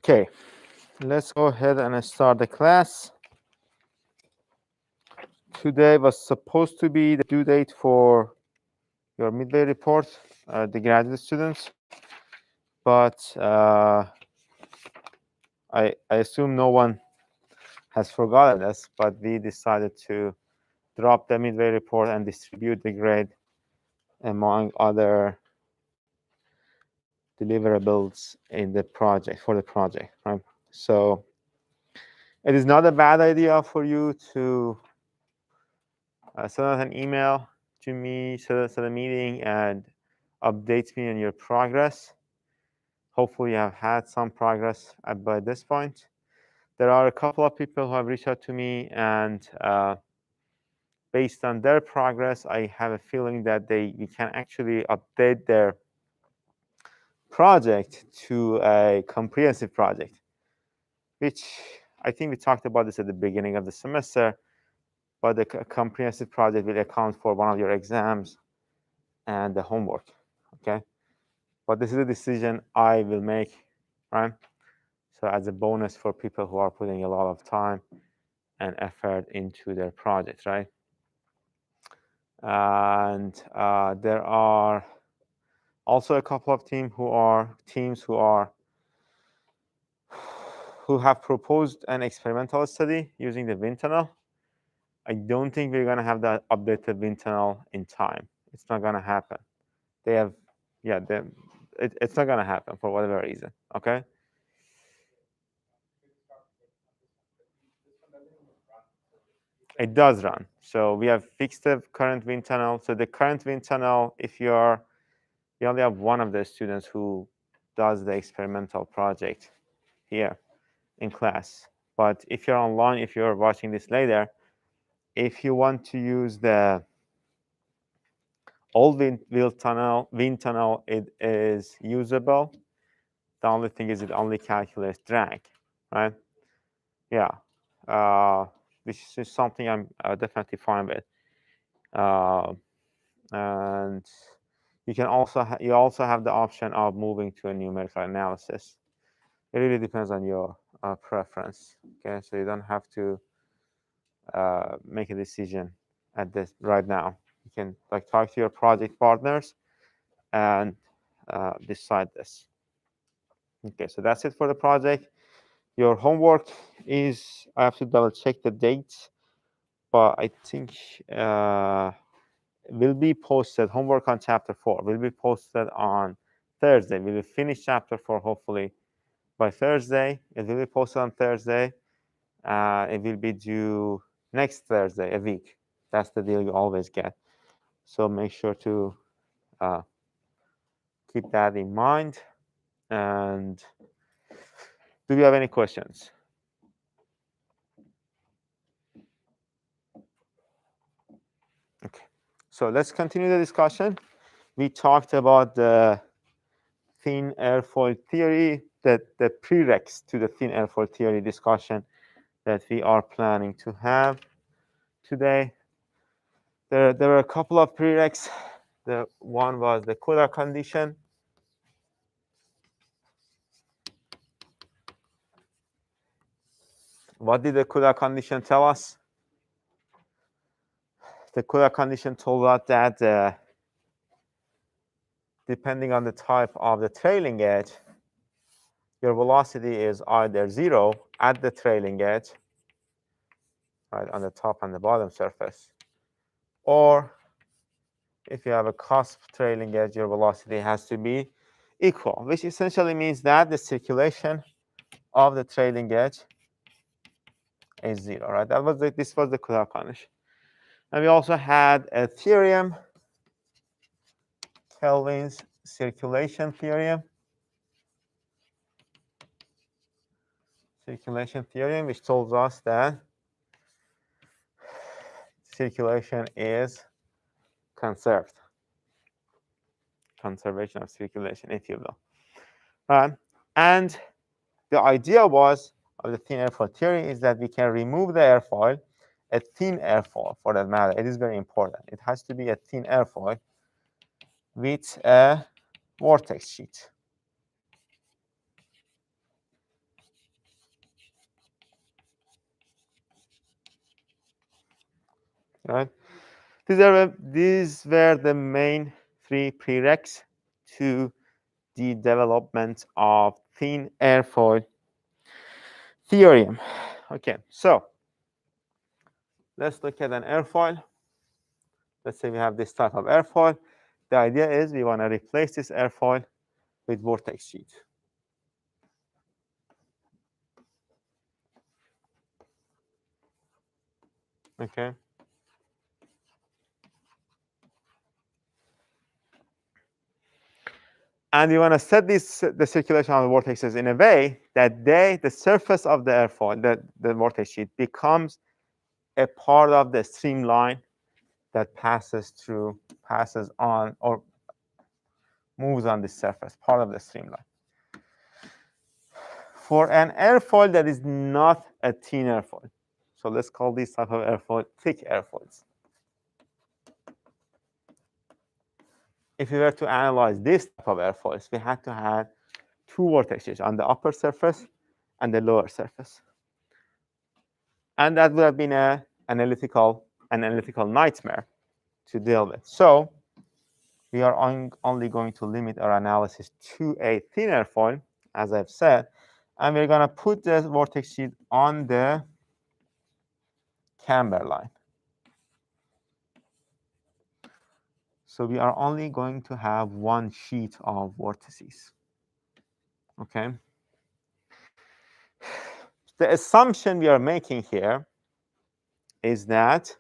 Okay, let's go ahead and start the class. Today was supposed to be the due date for your midway report, the graduate students, but I assume no one has forgotten this, but we decided to drop the midway report and distribute the grade among other deliverables in the project, for the project, right? So it is not a bad idea for you to send out an email to me, set a meeting, and update me on your progress. Hopefully you have had some progress by this point. There are a couple of people who have reached out to me, and based on their progress, I have a feeling that we can actually update their project to a comprehensive project, which I think we talked about this at the beginning of the semester, but the comprehensive project will account for one of your exams and the homework, okay? But this is a decision I will make, right? So as a bonus for people who are putting a lot of time and effort into their projects, right? And there are also a couple of teams who have proposed an experimental study using the wind tunnel. I don't think we're going to have that updated wind tunnel in time. It's not going to happen. They have, yeah, it's not going to happen for whatever reason, okay? It does run. So we have fixed the current wind tunnel. So the current wind tunnel, if you only have one of the students who does the experimental project here in class. But if you're online, if you're watching this later, if you want to use the old wind tunnel, it is usable. The only thing is it only calculates drag, right? Yeah, which is something I'm definitely fine with. And you also have the option of moving to a numerical analysis. It really depends on your preference. Okay, so you don't have to make a decision at this right now. You can talk to your project partners and decide this. Okay, so that's it for the project. Your homework is, I have to double check the dates, but I think will be posted, homework on chapter 4 will be posted on Thursday. We will finish chapter 4 hopefully by Thursday. It will be posted on Thursday. It will be due next Thursday, a week. That's the deal you always get. So make sure to keep that in mind. And do you have any questions? Okay, so let's continue the discussion. We talked about the thin airfoil theory, the prereqs to the thin airfoil theory discussion that we are planning to have today. There were a couple of prereqs. The one was the Kudar condition. What did the Kudar condition tell us? The Kudar condition told us that depending on the type of the trailing edge, your velocity is either 0 at the trailing edge, right, on the top and the bottom surface, or if you have a cusp trailing edge, your velocity has to be equal, which essentially means that the circulation of the trailing edge is 0, right? This was the Kudar condition. And we also had a theorem, Kelvin's circulation theorem. Which tells us that circulation is conserved. Conservation of circulation, if you will. And the idea of the thin airfoil theory is that we can remove the airfoil, a thin airfoil for that matter. It is very important. It has to be a thin airfoil with a vortex sheet. right? These were the main 3 prereqs to the development of thin airfoil theorem. Okay, so let's look at an airfoil. Let's say we have this type of airfoil. The idea is we want to replace this airfoil with vortex sheet. Okay. And you want to set the circulation of the vortexes in a way that the surface of the airfoil, the vortex sheet, becomes a part of the streamline that passes on, or moves on the surface, part of the streamline. For an airfoil that is not a thin airfoil, so let's call this type of airfoil thick airfoils. If we were to analyze this type of airfoils, we had to have 2 vortexes on the upper surface and the lower surface. And that would have been an analytical nightmare to deal with. So we are only going to limit our analysis to a thin airfoil, as I've said, and we're going to put the vortex sheet on the camber line. So we are only going to have 1 sheet of vortices. Okay. The assumption we are making here is that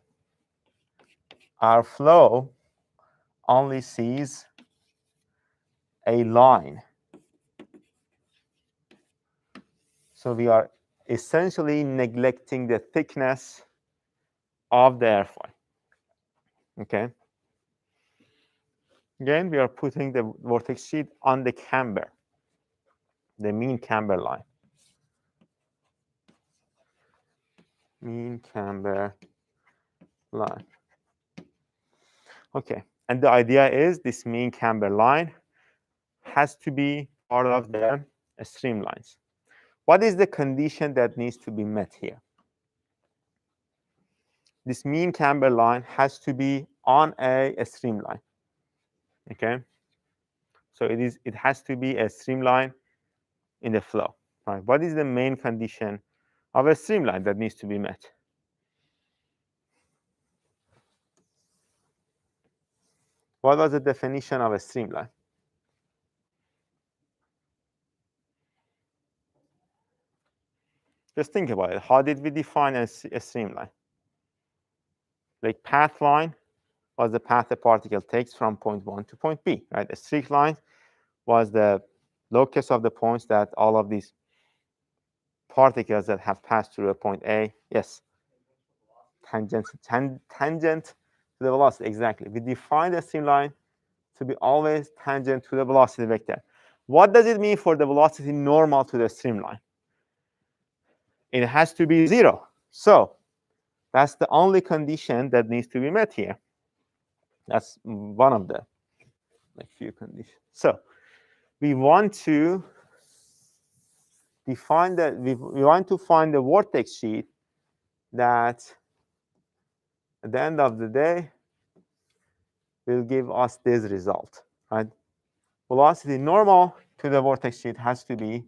our flow only sees a line. So we are essentially neglecting the thickness of the airfoil. Okay. Again, we are putting the vortex sheet on the camber, the mean camber line. Mean camber line. Okay. And the idea is this mean camber line has to be part of the streamlines. What is the condition that needs to be met here? This mean camber line has to be on a streamline. Okay. So it has to be a streamline in the flow. Right? What is the main condition of a streamline that needs to be met? What was the definition of a streamline? Just think about it. How did we define a streamline? Like path line was the path the particle takes from point 1 to point B, right? A straight line was the locus of the points that all of these particles that have passed through a point A, yes, tangent to the velocity, exactly. We define the streamline to be always tangent to the velocity vector. What does it mean for the velocity normal to the streamline? It has to be 0. So that's the only condition that needs to be met here. That's one of the few conditions. So we want to define that we want to find the vortex sheet that at the end of the day will give us this result, right? Velocity normal to the vortex sheet has to be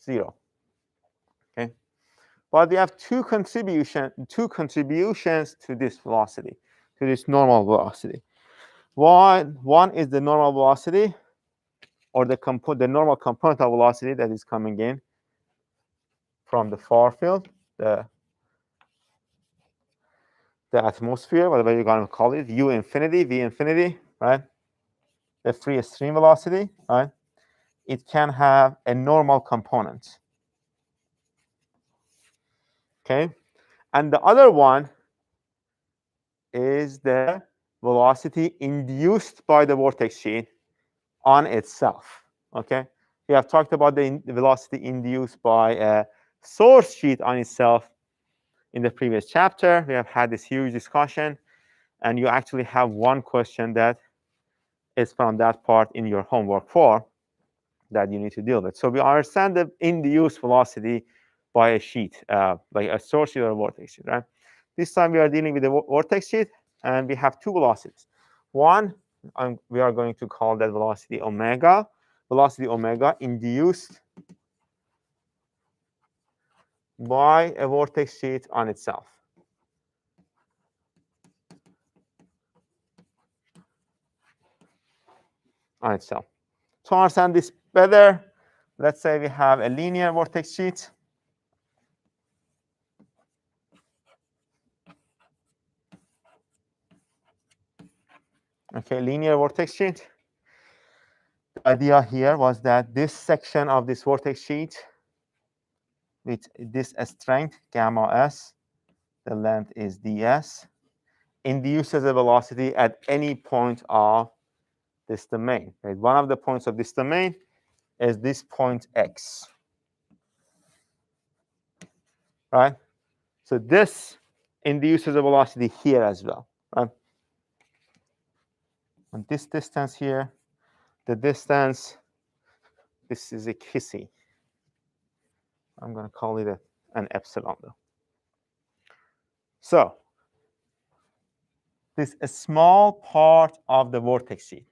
0. Okay, but we have two contributions to this velocity, to this normal velocity. One is the normal velocity, or the normal component of velocity that is coming in from the far field, the atmosphere, whatever you're going to call it, u infinity, v infinity, right? The free stream velocity, right? It can have a normal component. Okay, and the other one is the velocity induced by the vortex sheet on itself. Okay, we have talked about the velocity induced by a source sheet on itself in the previous chapter. We have had this huge discussion, and you actually have one question that is from that part in your homework 4 that you need to deal with. So we understand the induced velocity by a sheet, like a source sheet or a vortex sheet, right? This time we are dealing with the vortex sheet, and we have two velocities. One, we are going to call that velocity omega. Velocity omega induced by a vortex sheet on itself. To understand this better, let's say we have a linear vortex sheet. Okay, linear vortex sheet. The idea here was that this section of this vortex sheet with this strength, gamma s, the length is ds, induces a velocity at any point of this domain. Right? One of the points of this domain is this point x. Right? So this induces a velocity here as well. Right? And this distance here, the distance, this is a kissy. I'm going to call it an epsilon though. So this a small part of the vortex sheet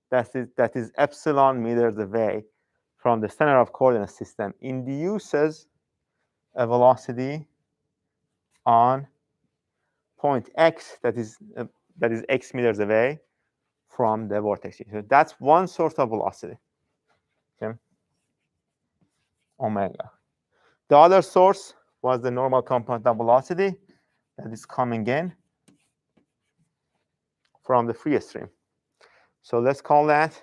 that is epsilon meters away from the center of coordinate system induces a velocity on point x that is x meters away from the vortex sheet. So that's one source of velocity. Okay. Omega. The other source was the normal component of velocity that is coming in from the free stream. So let's call that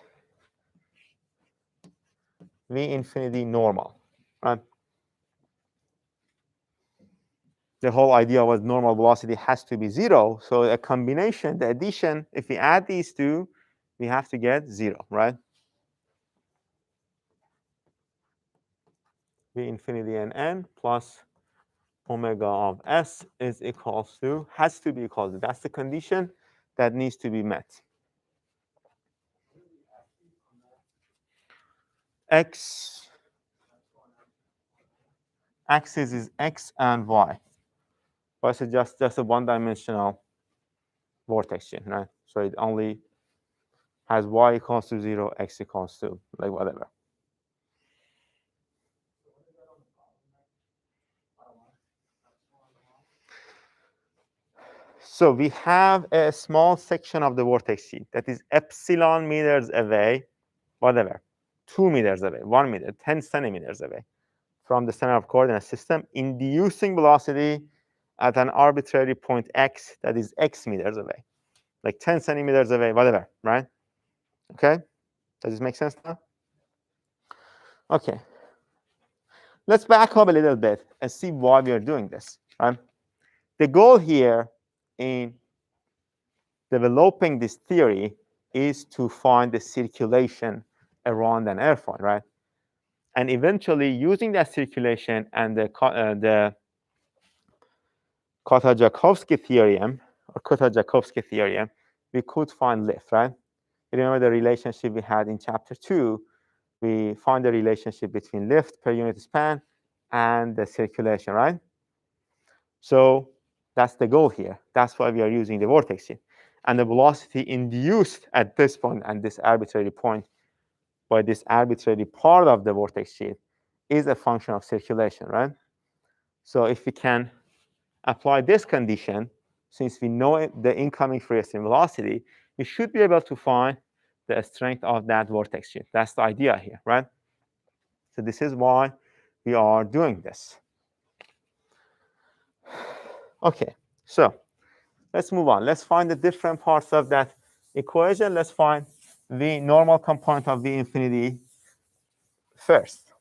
V infinity normal. Right? The whole idea was normal velocity has to be 0. So a combination, the addition, if we add these two, we have to get 0, right? V infinity and n plus omega of s is equals to, has to be equal to. That's the condition that needs to be met. X axis is x and y. But it's just a one-dimensional vortex sheet, right? So it only has y equals to 0, x equals to, like, whatever. So we have a small section of the vortex sheet that is epsilon meters away, whatever, 2 meters away, 1 meter, 10 centimeters away from the center of coordinate system, inducing velocity at an arbitrary point x that is x meters away, like 10 centimeters away, whatever, right? Okay? Does this make sense now? Okay. Let's back up a little bit and see why we are doing this, right? The goal here in developing this theory is to find the circulation around an airfoil, right? And eventually, using that circulation and the Kota-Jakowski theorem, or Kota-Jakowski theorem, we could find lift, right? You remember the relationship we had in chapter 2? We find the relationship between lift per unit span and the circulation, right? So that's the goal here. That's why we are using the vortex sheet. And the velocity induced at this point and this arbitrary point by this arbitrary part of the vortex sheet is a function of circulation, right? So if we can apply this condition, since we know the incoming free stream velocity, we should be able to find the strength of that vortex sheet. That's the idea here, right? So this is why we are doing this. Okay, so let's move on. Let's find the different parts of that equation. Let's find the normal component of V infinity first.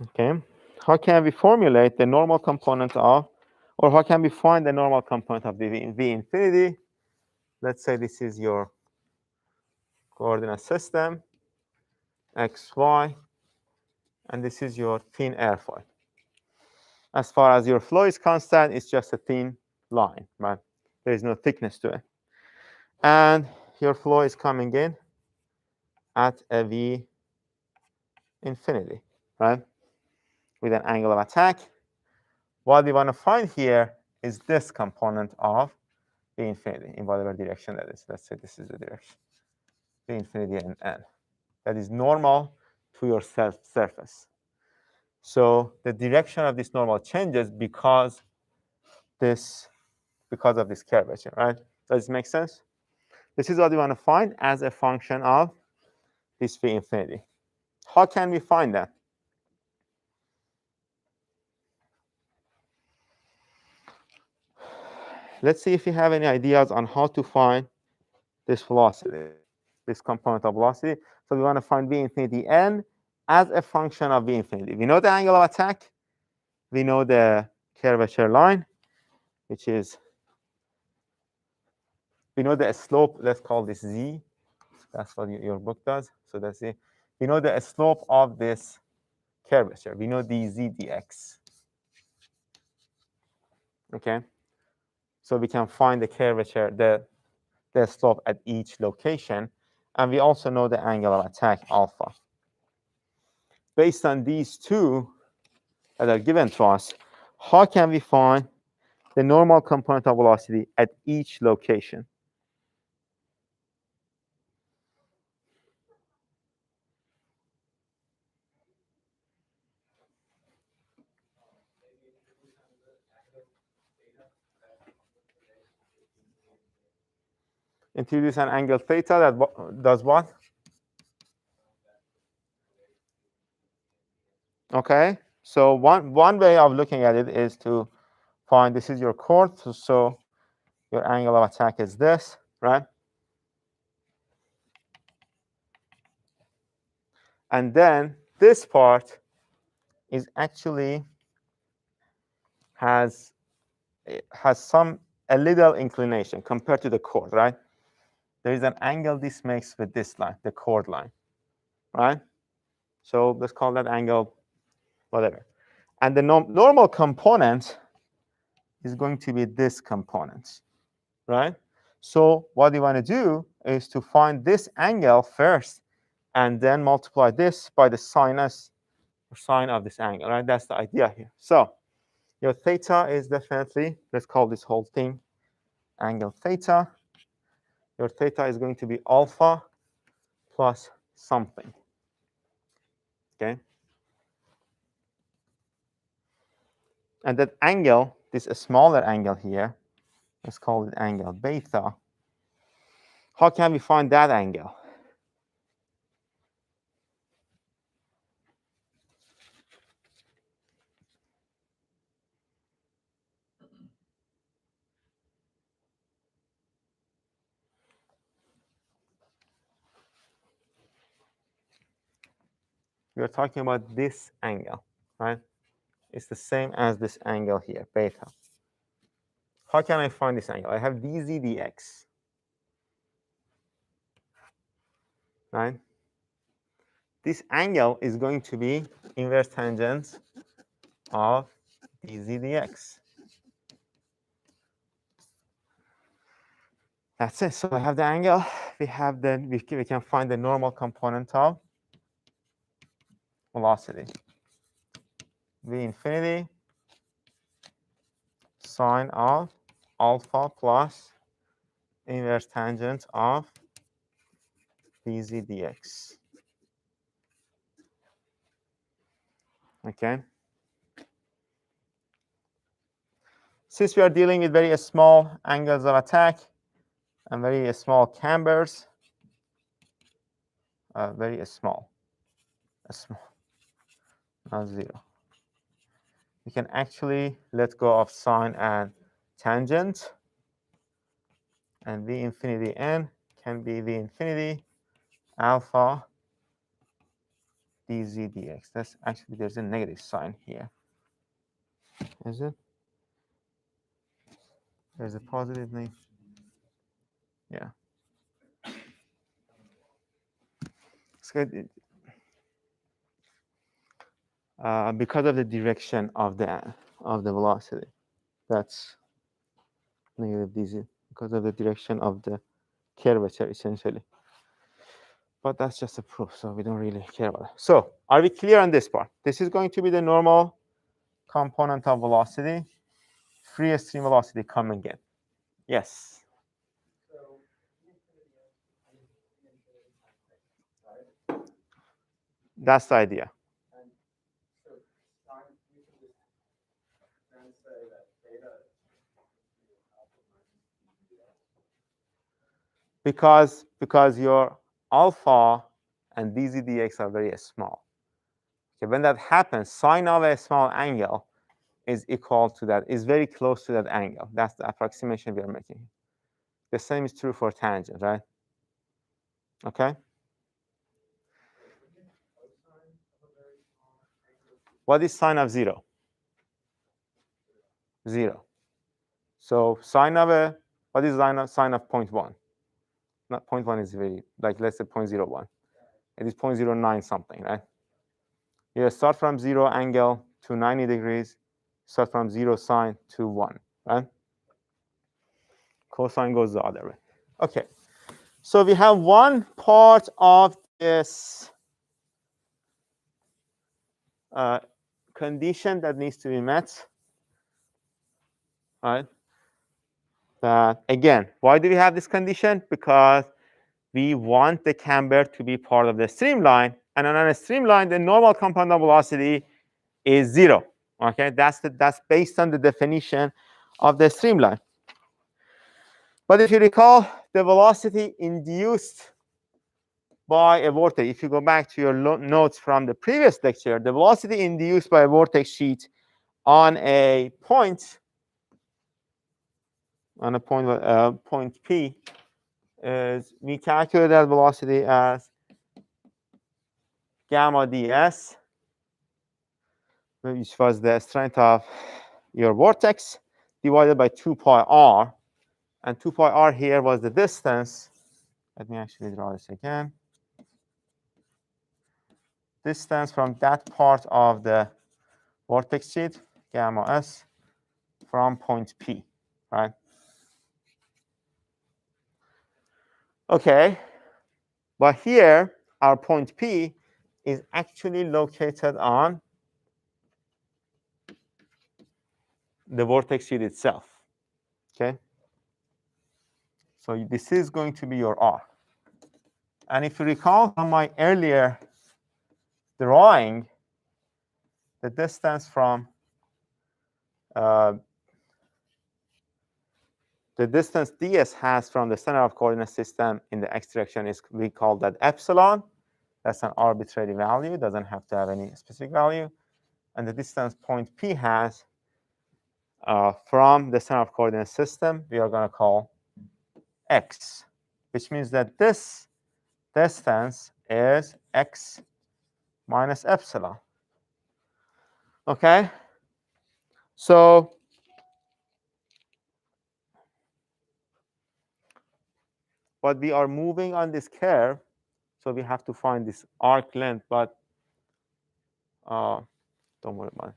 Okay, how can we formulate the normal component of, or how can we find the normal component of the V infinity? Let's say this is your coordinate system, x, y, and this is your thin airfoil. As far as your flow is concerned, it's just a thin line, right? There is no thickness to it. And your flow is coming in at a V infinity, right? with an angle of attack. What we want to find here is this component of V infinity in whatever direction that is. Let's say this is the direction, V infinity and n. That is normal to your surface. So the direction of this normal changes because of this curvature, right? Does this make sense? This is what we want to find as a function of this V infinity. How can we find that? Let's see if you have any ideas on how to find this velocity, this component of velocity. So we want to find V infinity n as a function of V infinity. We know the angle of attack. We know the curvature line, which is, we know the slope. Let's call this z. That's what your book does. So that's it. We know the slope of this curvature. We know dz dx. Okay. So we can find the curvature, the slope at each location. And we also know the angle of attack, alpha. Based on these two that are given to us, how can we find the normal component of velocity at each location? Introduce an angle theta that does what? Okay. So one way of looking at it is to find, this is your chord, so your angle of attack is this, right? And then this part is actually has a little inclination compared to the chord, right? There is an angle this makes with this line, the chord line, right? So let's call that angle whatever. And the normal component is going to be this component, right? So what you want to do is to find this angle first and then multiply this by the sinus or sine of this angle, right? That's the idea here. So your theta is definitely, let's call this whole thing angle theta. Your theta is going to be alpha plus something, okay? And that angle, this smaller angle here, let's call it angle beta. How can we find that angle? We're talking about this angle, right? It's the same as this angle here, beta. How can I find this angle? I have dz dx, right? This angle is going to be inverse tangent of dz dx. That's it. So I have the angle. We have we can find the normal component of velocity. V infinity sine of alpha plus inverse tangent of dz dx. Okay. Since we are dealing with very small angles of attack and very small cambers, very small, not zero. We can actually let go of sine and tangent, and V infinity n can be V infinity alpha dz dx. That's actually, there's a negative sign here. Is it? There's a positive name. Yeah. It's good. Because of the direction of the velocity. That's negative dz, because of the direction of the curvature, essentially. But that's just a proof, so we don't really care about it. So are we clear on this part? This is going to be the normal component of velocity, free stream velocity coming in. Yes? That's the idea. Because your alpha and dz dx are very small. Okay, when that happens, sine of a small angle is equal to that, is very close to that angle. That's the approximation we are making. The same is true for tangent, right? Okay. What is sine of 0? 0. So sine of a, what is sine of 0.1? Not 0.1 is very, like let's say 0.01. It is 0.09 something, right? You start from 0 angle to 90 degrees, start from 0 sine to 1, right? Cosine goes the other way. Okay. So we have one part of this condition that needs to be met, right? That again, why do we have this condition? Because we want the camber to be part of the streamline, and on a streamline, the normal compound of velocity is 0. Okay, that's based on the definition of the streamline. But if you recall, the velocity induced by a vortex, if you go back to your notes from the previous lecture, the velocity induced by a vortex sheet on a point, point P, is we calculate that velocity as gamma ds, which was the strength of your vortex, divided by 2 pi r. And 2 pi r here was the distance. Let me actually draw this again. Distance from that part of the vortex sheet, gamma s, from point P, right? Okay, but here our point P is actually located on the vortex sheet itself. Okay, so this is going to be your R. And if you recall from my earlier drawing, the distance from the distance ds has from the center of coordinate system in the x direction is, we call that epsilon. That's an arbitrary value, doesn't have to have any specific value. And the distance point P has from the center of coordinate system, we are going to call x, which means that this distance is x minus epsilon. Okay? So but we are moving on this curve, so we have to find this arc length, but don't worry about it.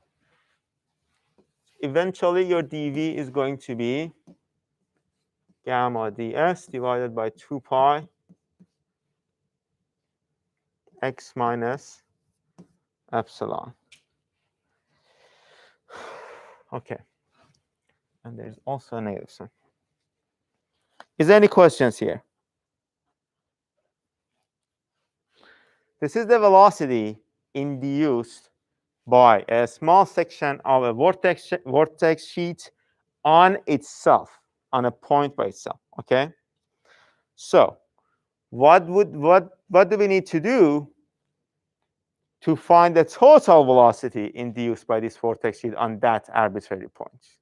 Eventually, your dv is going to be gamma ds divided by 2 pi x minus epsilon. Okay. And there's also a negative sign. Is there any questions here? This is the velocity induced by a small section of a vortex sheet on itself, on a point by itself. Okay. So, what do we need to do to find the total velocity induced by this vortex sheet on that arbitrary point?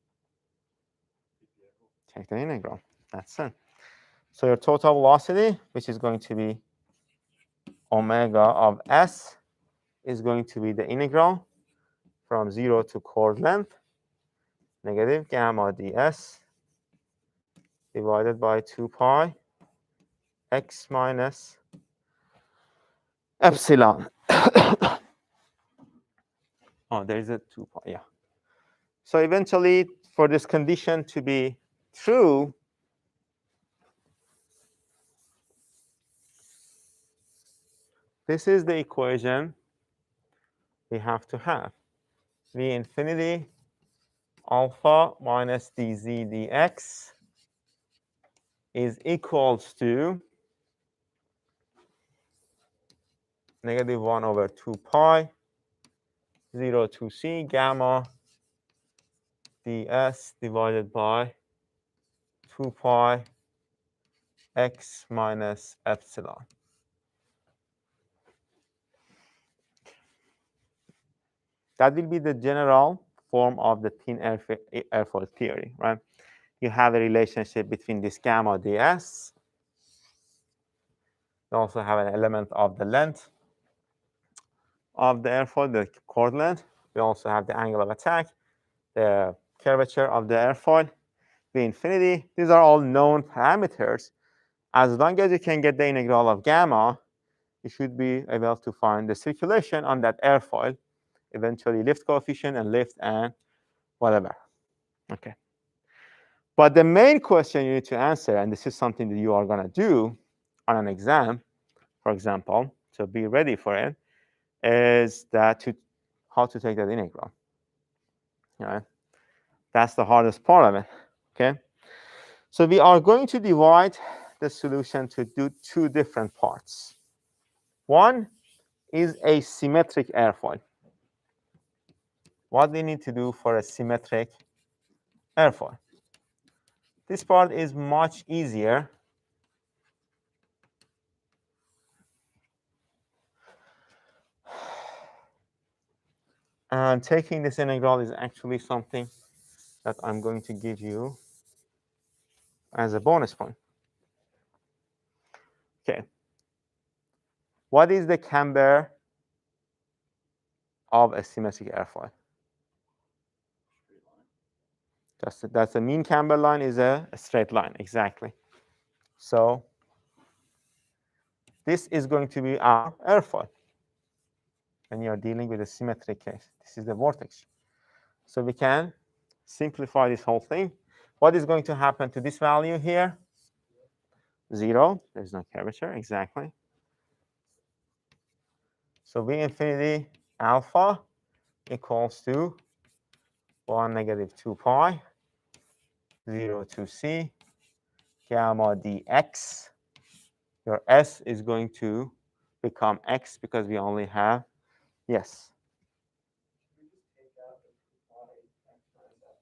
Take the integral. That's it. So your total velocity, which is going to be omega of s, is going to be the integral from 0 to chord length, negative gamma ds divided by 2 pi x minus epsilon. Oh, there is a 2 pi, yeah. So eventually, for this condition to be true, this is the equation we have to have. V infinity alpha minus dz dx is equals to negative 1 over 2 pi 0 to c gamma ds divided by 2 pi x minus epsilon. That will be the general form of the thin airfoil theory, right? You have a relationship between this gamma ds. You also have an element of the length of the airfoil, the chord length. We also have the angle of attack, the curvature of the airfoil, V infinity. These are all known parameters. As long as you can get the integral of gamma, you should be able to find the circulation on that airfoil, eventually lift coefficient and lift and whatever. Okay. But the main question you need to answer, and this is something that you are going to do on an exam, for example, so be ready for it, is that how to take that integral. All right? That's the hardest part of it. Okay. So we are going to divide the solution to do two different parts. One is a symmetric airfoil. What we need to do for a symmetric airfoil. This part is much easier. And taking this integral is actually something that I'm going to give you as a bonus point. Okay. What is the camber of a symmetric airfoil? That's the mean camber line is a straight line, exactly. So this is going to be our airfoil when you are dealing with a symmetric case. This is the vortex. So we can simplify this whole thing. What is going to happen to this value here? 0. There's no curvature, exactly. So V infinity alpha equals to 1 negative 2 pi 0 to c gamma dx. Your s is going to become x because we only have, yes.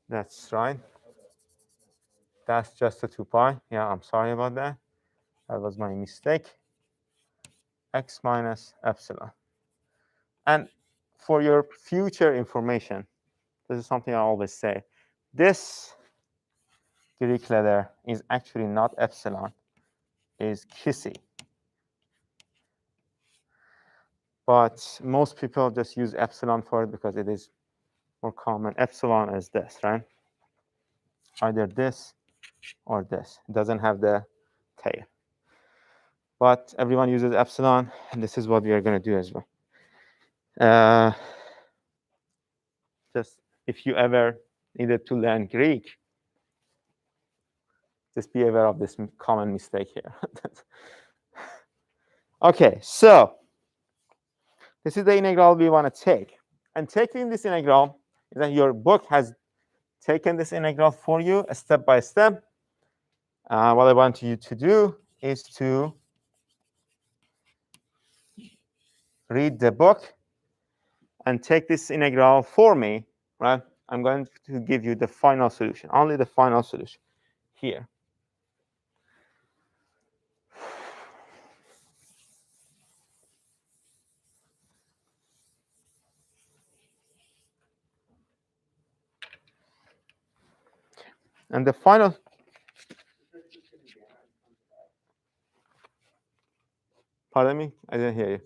That's right. That's just a 2 pi. Yeah, I'm sorry about that. That was my mistake. X minus epsilon. And for your future information, this is something I always say. This Greek letter is actually not epsilon, is Kisi. But most people just use epsilon for it because it is more common. Epsilon is this, right? Either this or this. It doesn't have the tail. But everyone uses epsilon, and this is what we are going to do as well. Just if you ever needed to learn Greek, just be aware of this common mistake here. Okay, so this is the integral we want to take. And taking this integral, then your book has taken this integral for you step by step. What I want you to do is to read the book and take this integral for me, right? I'm going to give you the final solution, only the final solution here. And the final, pardon me, I didn't hear you.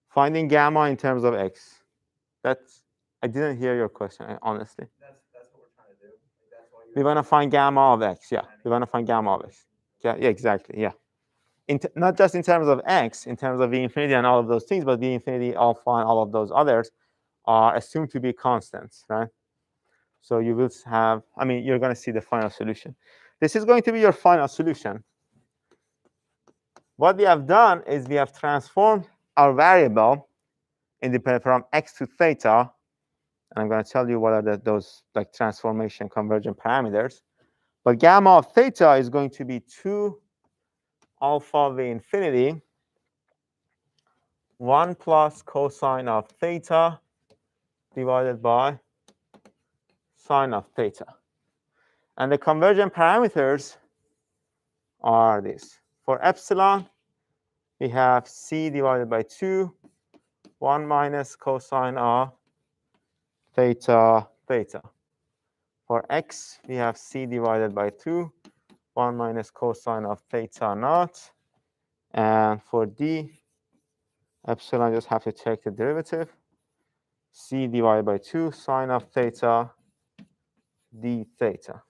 Finding gamma in terms of x. That's, I didn't hear your question, honestly. That's what we're trying to do. That's why we want to find gamma of x, yeah. We want to find gamma of x. Yeah, exactly, yeah. Not just in terms of x, in terms of V infinity and all of those things, but V infinity, alpha, and all of those others are assumed to be constants, right? So you will have, I mean, you're going to see the final solution. This is going to be your final solution. What we have done is we have transformed our variable independent from x to theta. And I'm going to tell you what are those like transformation convergent parameters. But gamma of theta is going to be 2 alpha v infinity 1 plus cosine of theta divided by sine of theta. And the convergent parameters are this. For epsilon, we have c divided by 2, 1 minus cosine of theta theta. For x, we have c divided by 2, 1 minus cosine of theta naught. And for d, epsilon, just have to take the derivative. C divided by 2 sine of theta d theta.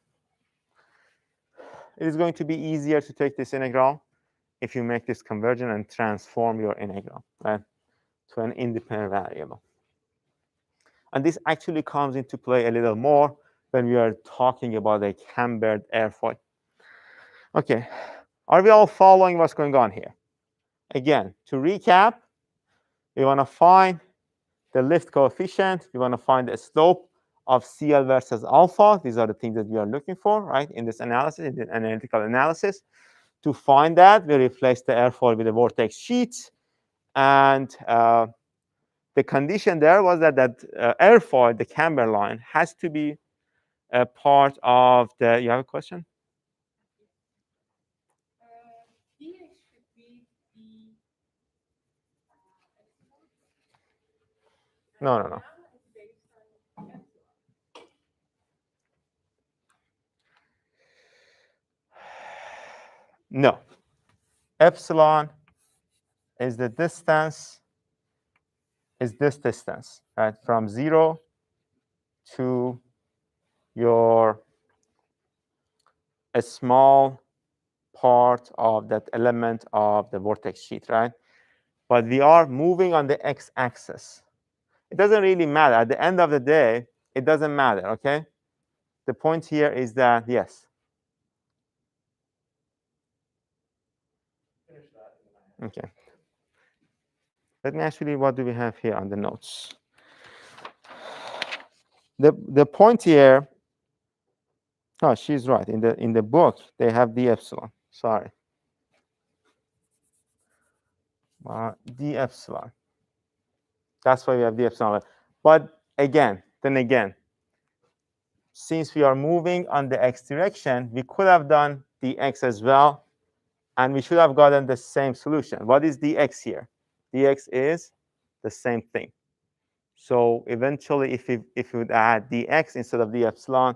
It is going to be easier to take this integral if you make this conversion and transform your integral, right, to an independent variable. And this actually comes into play a little more when we are talking about a cambered airfoil. OK, are we all following what's going on here? Again, to recap, we want to find the lift coefficient. We want to find the slope of CL versus alpha. These are the things that we are looking for, right, in this analysis, in the analytical analysis. To find that, we replace the airfoil with a vortex sheet. And the condition there was that airfoil, the camber line, has to be a part of the. You have a question? No, no, no. No. Epsilon is the distance, is this distance, right, from 0 to a small part of that element of the vortex sheet, right? But we are moving on the x-axis. It doesn't really matter. At the end of the day, it doesn't matter, OK? The point here is that, yes. OK. Let me actually, what do we have here on the notes? The point here, oh, she's right. In the book, they have d epsilon. Sorry. D epsilon. That's why we have d epsilon. But again, since we are moving on the x direction, we could have done dx as well, and we should have gotten the same solution. What is dx here? Dx is the same thing. So eventually, if we would add dx instead of d epsilon,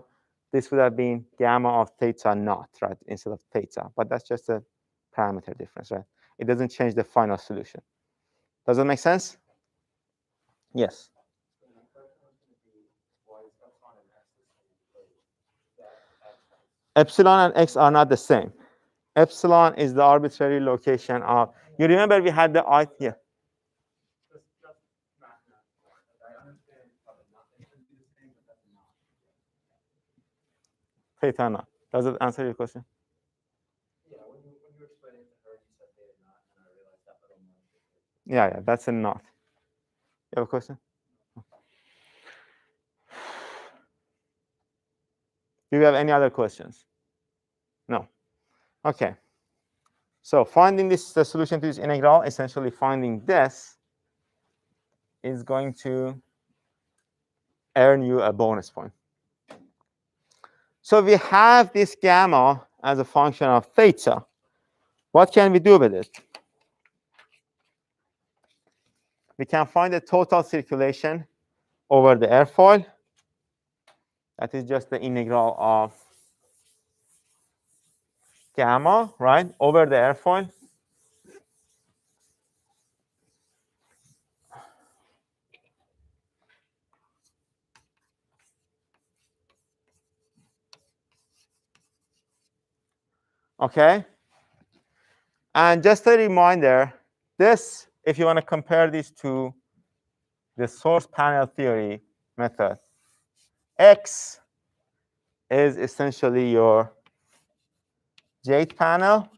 this would have been gamma of theta naught, right, instead of theta. But that's just a parameter difference, right? It doesn't change the final solution. Does that make sense? Yes. Epsilon and x are not the same. Epsilon is the arbitrary location of. You remember we had the yeah. Theta naught. Does it answer your question? Yeah, when you explained it to her, you said theta naught, and I realized that little more. Yeah, that's a naught. You have a question? Do you have any other questions? No. OK. So finding the solution to this integral, essentially finding this, is going to earn you a bonus point. So we have this gamma as a function of theta. What can we do with it? We can find the total circulation over the airfoil. That is just the integral of gamma, right, over the airfoil. OK? And just a reminder, this, if you want to compare these to the source panel theory method, X is essentially your jth panel,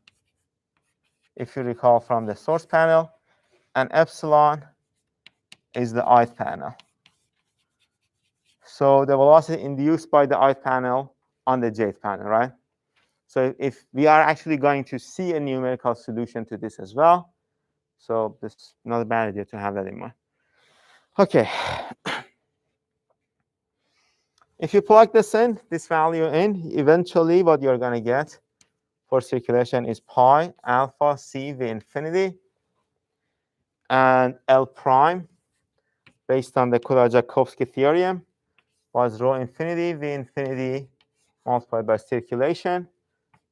if you recall from the source panel, and epsilon is the ith panel. So the velocity induced by the ith panel on the jth panel, right? So if we are actually going to see a numerical solution to this as well, so this is not a bad idea to have that in mind. Okay. If you plug this in, this value in, eventually what you're going to get for circulation is pi alpha c v infinity and L prime based on the Kudai-Jakovsky theorem was rho infinity v infinity multiplied by circulation,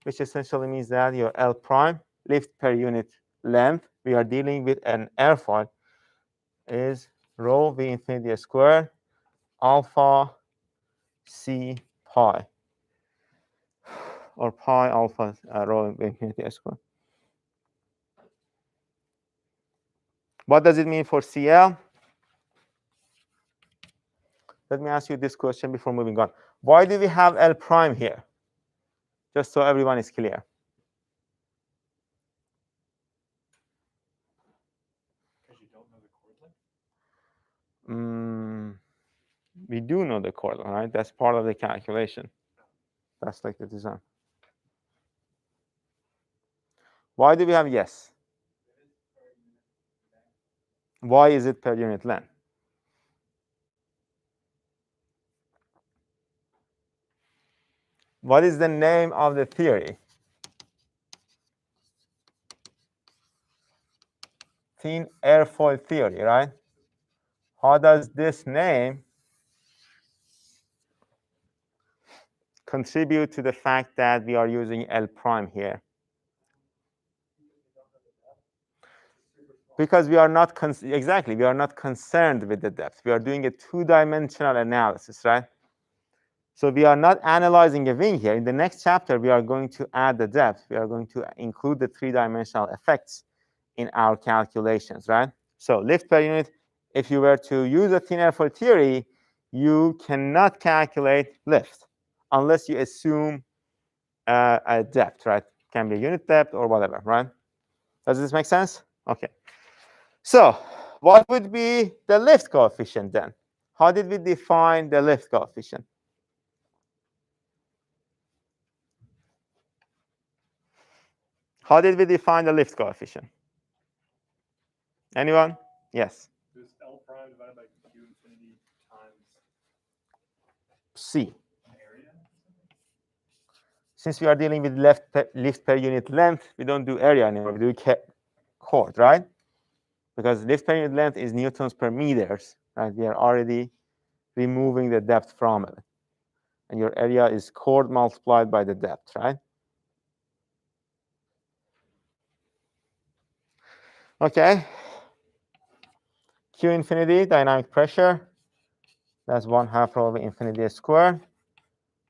which essentially means that your L prime lift per unit length, we are dealing with an airfoil, is rho v infinity squared alpha c pi, or pi alpha rho v infinity squared. What does it mean for CL? Let me ask you this question before moving on. Why do we have L prime here? Just so everyone is clear. Because you don't know the chord length? We do know the chord, right? That's part of the calculation. That's like the design. Why do we have yes? Why is it per unit length? What is the name of the theory? Thin airfoil theory, right? How does this name contribute to the fact that we are using L prime here? Because we are not, exactly, we are not concerned with the depth. We are doing a two-dimensional analysis, right? So we are not analyzing a wing here. In the next chapter, we are going to add the depth. We are going to include the three-dimensional effects in our calculations, right? So lift per unit, if you were to use a thin airfoil theory, you cannot calculate lift unless you assume a depth, right? Can be a unit depth or whatever, right? Does this make sense? Okay. So what would be the lift coefficient then? How did we define the lift coefficient? How did we define the lift coefficient? Anyone? Yes. It was L prime divided by Q infinity times C. area. Since we are dealing with lift per unit length, we don't do area anymore. We do chord, right? Because lift per unit length is newtons per meters, right? We are already removing the depth from it. And your area is chord multiplied by the depth, right? Okay. Q infinity, dynamic pressure. That's 1/2 rho v infinity squared.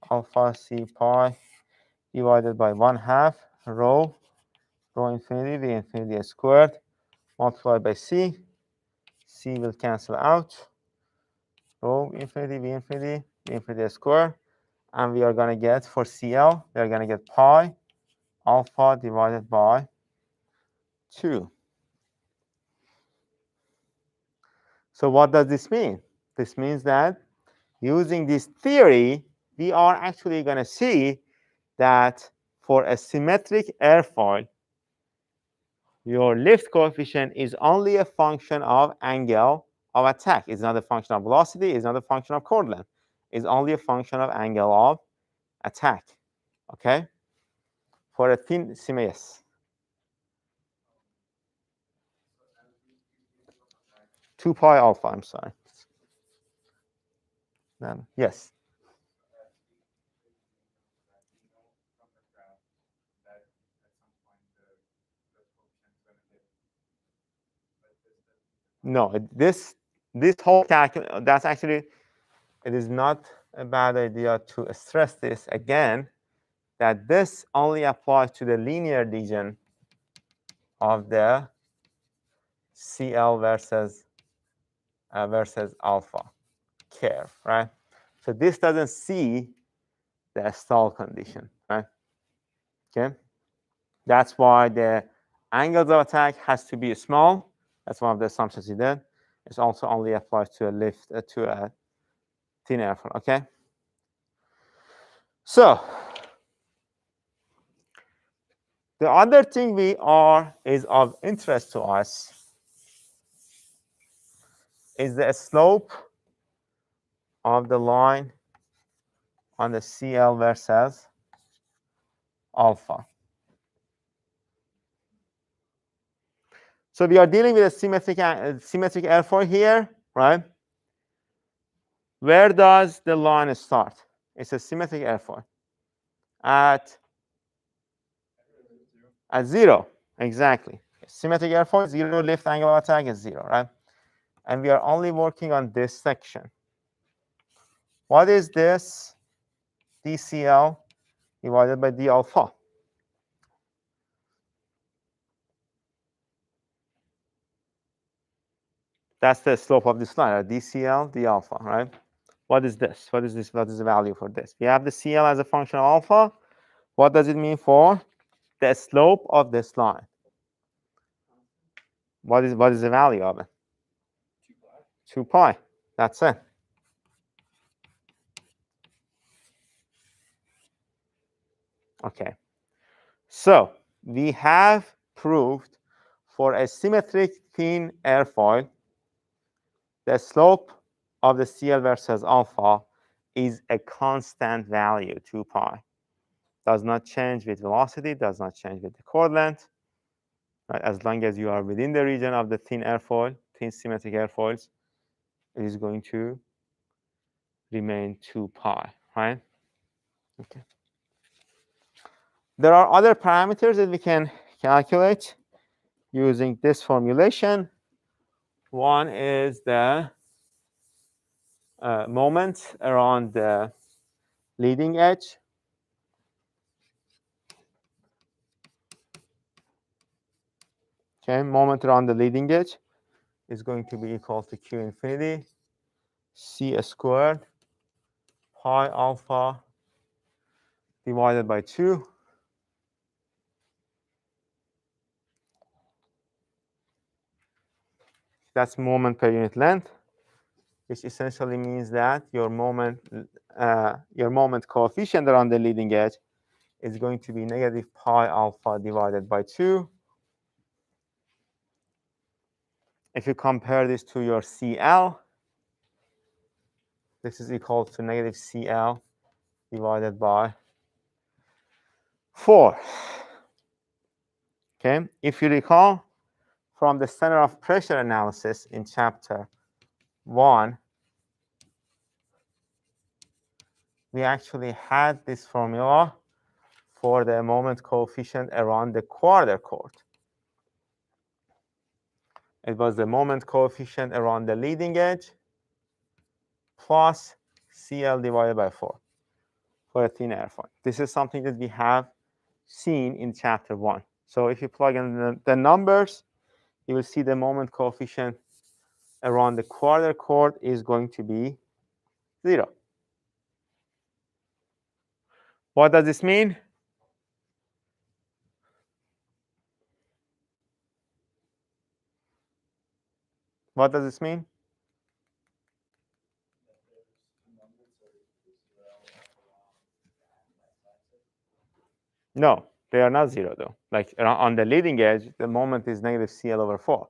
Alpha c pi divided by 1/2 rho infinity v infinity squared multiplied by c. C will cancel out. Rho infinity v infinity squared. And we are going to get, for CL, we are going to get pi alpha divided by 2. So what does this mean? This means that using this theory, we are actually going to see that for a symmetric airfoil, your lift coefficient is only a function of angle of attack. It's not a function of velocity. It's not a function of chord length. It's only a function of angle of attack. Okay? For a thin yes. 2 pi alpha, I'm sorry. Then, yes. No, this whole calculation, that's actually, it is not a bad idea to stress this again, that this only applies to the linear region of the CL versus alpha curve, right? So this doesn't see the stall condition, right? Okay, that's why the angles of attack has to be small. That's one of the assumptions he did. It also only applies to a lift to a thin airfoil. Okay. So the other thing is of interest to us is the slope of the line on the CL versus alpha. So we are dealing with a symmetric airfoil here, right? Where does the line start? It's a symmetric airfoil at 0. Exactly. Symmetric airfoil, 0 lift angle of attack is 0, right? And we are only working on this section. What is this? DCL divided by d alpha. That's the slope of this line, DCL, d alpha, right? What is this? What is this? What is the value for this? We have the CL as a function of alpha. What does it mean for the slope of this line? What is the value of it? 2 pi. That's it. Okay. So we have proved for a symmetric thin airfoil, the slope of the CL versus alpha is a constant value, 2 pi. Does not change with velocity, does not change with the chord length. Right? As long as you are within the region of the thin airfoil, thin symmetric airfoils, it is going to remain 2 pi, right? Okay. There are other parameters that we can calculate using this formulation. One is the moment around the leading edge. Okay, moment around the leading edge is going to be equal to Q infinity C squared pi alpha divided by 2. That's moment per unit length, which essentially means that your moment coefficient around the leading edge is going to be negative pi alpha divided by 2. If you compare this to your CL, this is equal to negative CL divided by 4. Okay, if you recall from the center of pressure analysis in chapter 1, we actually had this formula for the moment coefficient around the quarter chord. It was the moment coefficient around the leading edge plus CL divided by 4 for a thin airfoil. This is something that we have seen in chapter 1. So if you plug in the numbers, you will see the moment coefficient around the quarter chord is going to be 0. What does this mean? What does this mean? No, they are not 0 though. Like on the leading edge, the moment is negative CL over 4.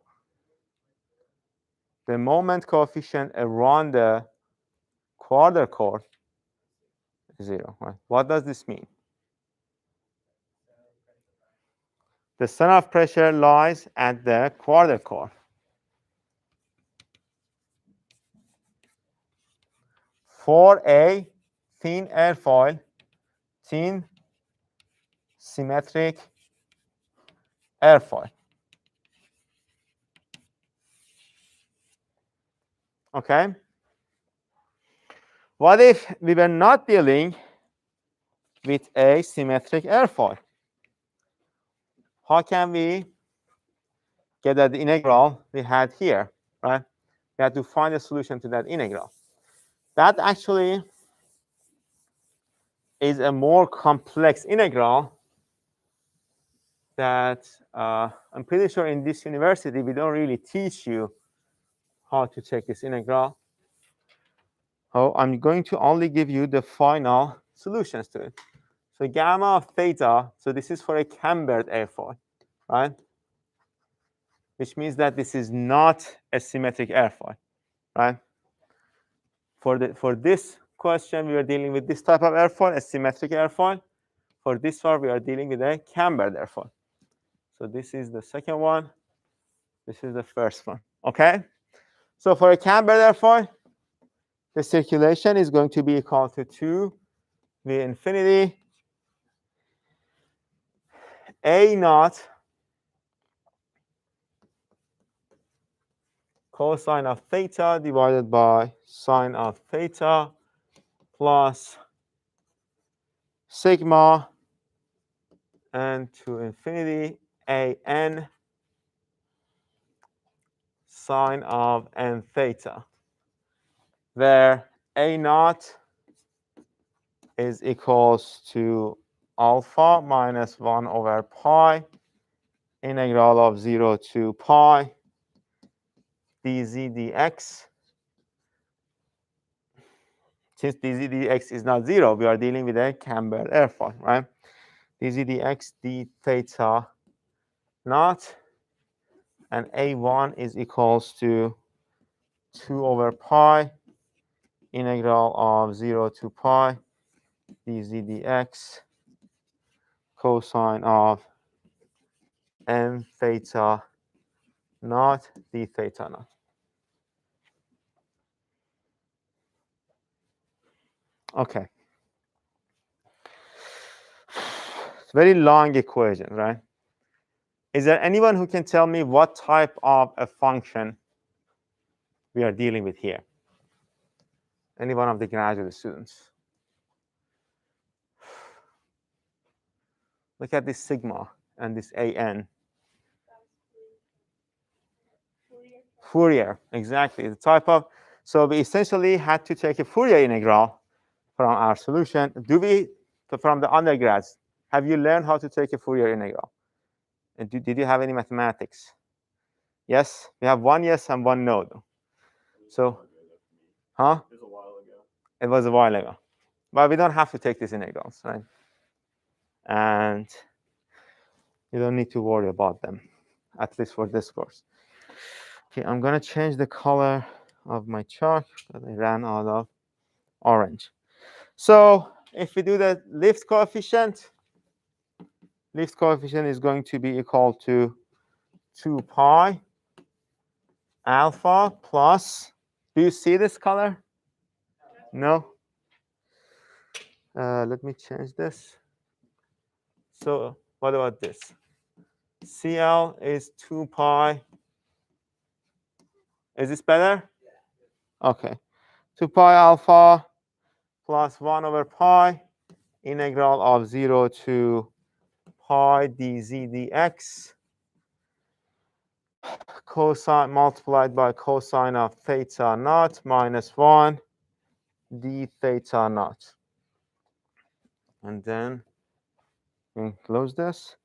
The moment coefficient around the quarter chord is 0. Right? What does this mean? The center of pressure lies at the quarter chord. For a thin airfoil, thin symmetric airfoil. Okay. What if we were not dealing with a symmetric airfoil? How can we get that integral we had here, right? We had to find a solution to that integral. That actually is a more complex integral that I'm pretty sure in this university we don't really teach you how to take this integral. Oh, I'm going to only give you the final solutions to it. So gamma of theta, so this is for a cambered airfoil, right? Which means that this is not a symmetric airfoil, right? For this question, we are dealing with this type of airfoil, a symmetric airfoil. For this one, we are dealing with a cambered airfoil. So this is the second one. This is the first one, okay? So for a cambered airfoil, the circulation is going to be equal to 2 v infinity a naught cosine of theta divided by sine of theta plus sigma n to infinity a n sine of n theta, where a naught is equals to alpha minus 1 over pi integral of 0 to pi dz dx. Since dz dx is not 0, we are dealing with a cambered airfoil, right? dz dx d theta naught, and a1 is equals to 2 over pi integral of 0 to pi dz dx cosine of n theta naught d theta naught. Okay. It's a very long equation, right? Is there anyone who can tell me what type of a function we are dealing with here? Any one of the graduate students? Look at this sigma and this an. Fourier, exactly. The type of, so we essentially had to take a Fourier integral from our solution. From the undergrads, have you learned how to take a Fourier integral? And did you have any mathematics? Yes? We have one yes and one no. So, huh? It was a while ago. It was a while ago. But we don't have to take these integrals, right? And you don't need to worry about them, at least for this course. Okay, I'm going to change the color of my chalk that I ran out of orange. So if we do the lift coefficient is going to be equal to 2 pi alpha plus, do you see this color? No? Let me change this. So what about this? CL is 2 pi. Is this better? Okay. 2 pi alpha plus 1 over pi integral of 0 to pi dz dx cosine multiplied by cosine of theta naught minus 1 d theta naught. And then we close this.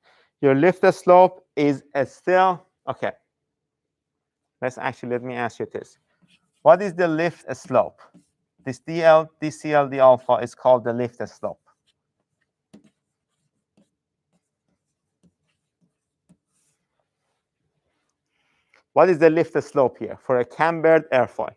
Your lift slope is still, okay. Let me ask you this. What is the lift slope? This DL, DCL, D alpha is called the lift slope. What is the lift slope here for a cambered airfoil?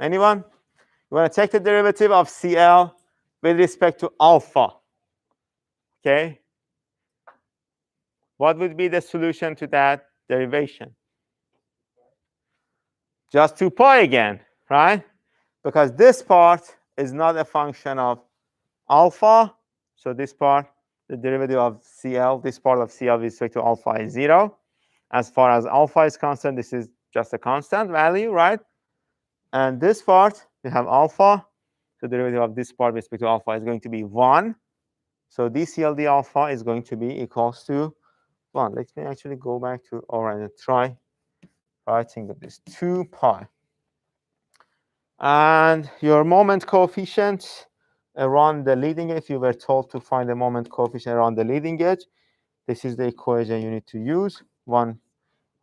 Anyone? You want to take the derivative of CL with respect to alpha. Okay? What would be the solution to that derivation? Just 2 pi again, right? Because this part is not a function of alpha. So this part, the derivative of CL, this part of CL with respect to alpha is 0. As far as alpha is concerned, this is just a constant value, right? And this part, we have alpha. So the derivative of this part with respect to alpha is going to be 1. So DCLD alpha is going to be equals to 1. Let me actually go back to orange and try writing this 2 pi And your moment coefficient around the leading edge, if you were told to find the moment coefficient around the leading edge, this is the equation you need to use. 1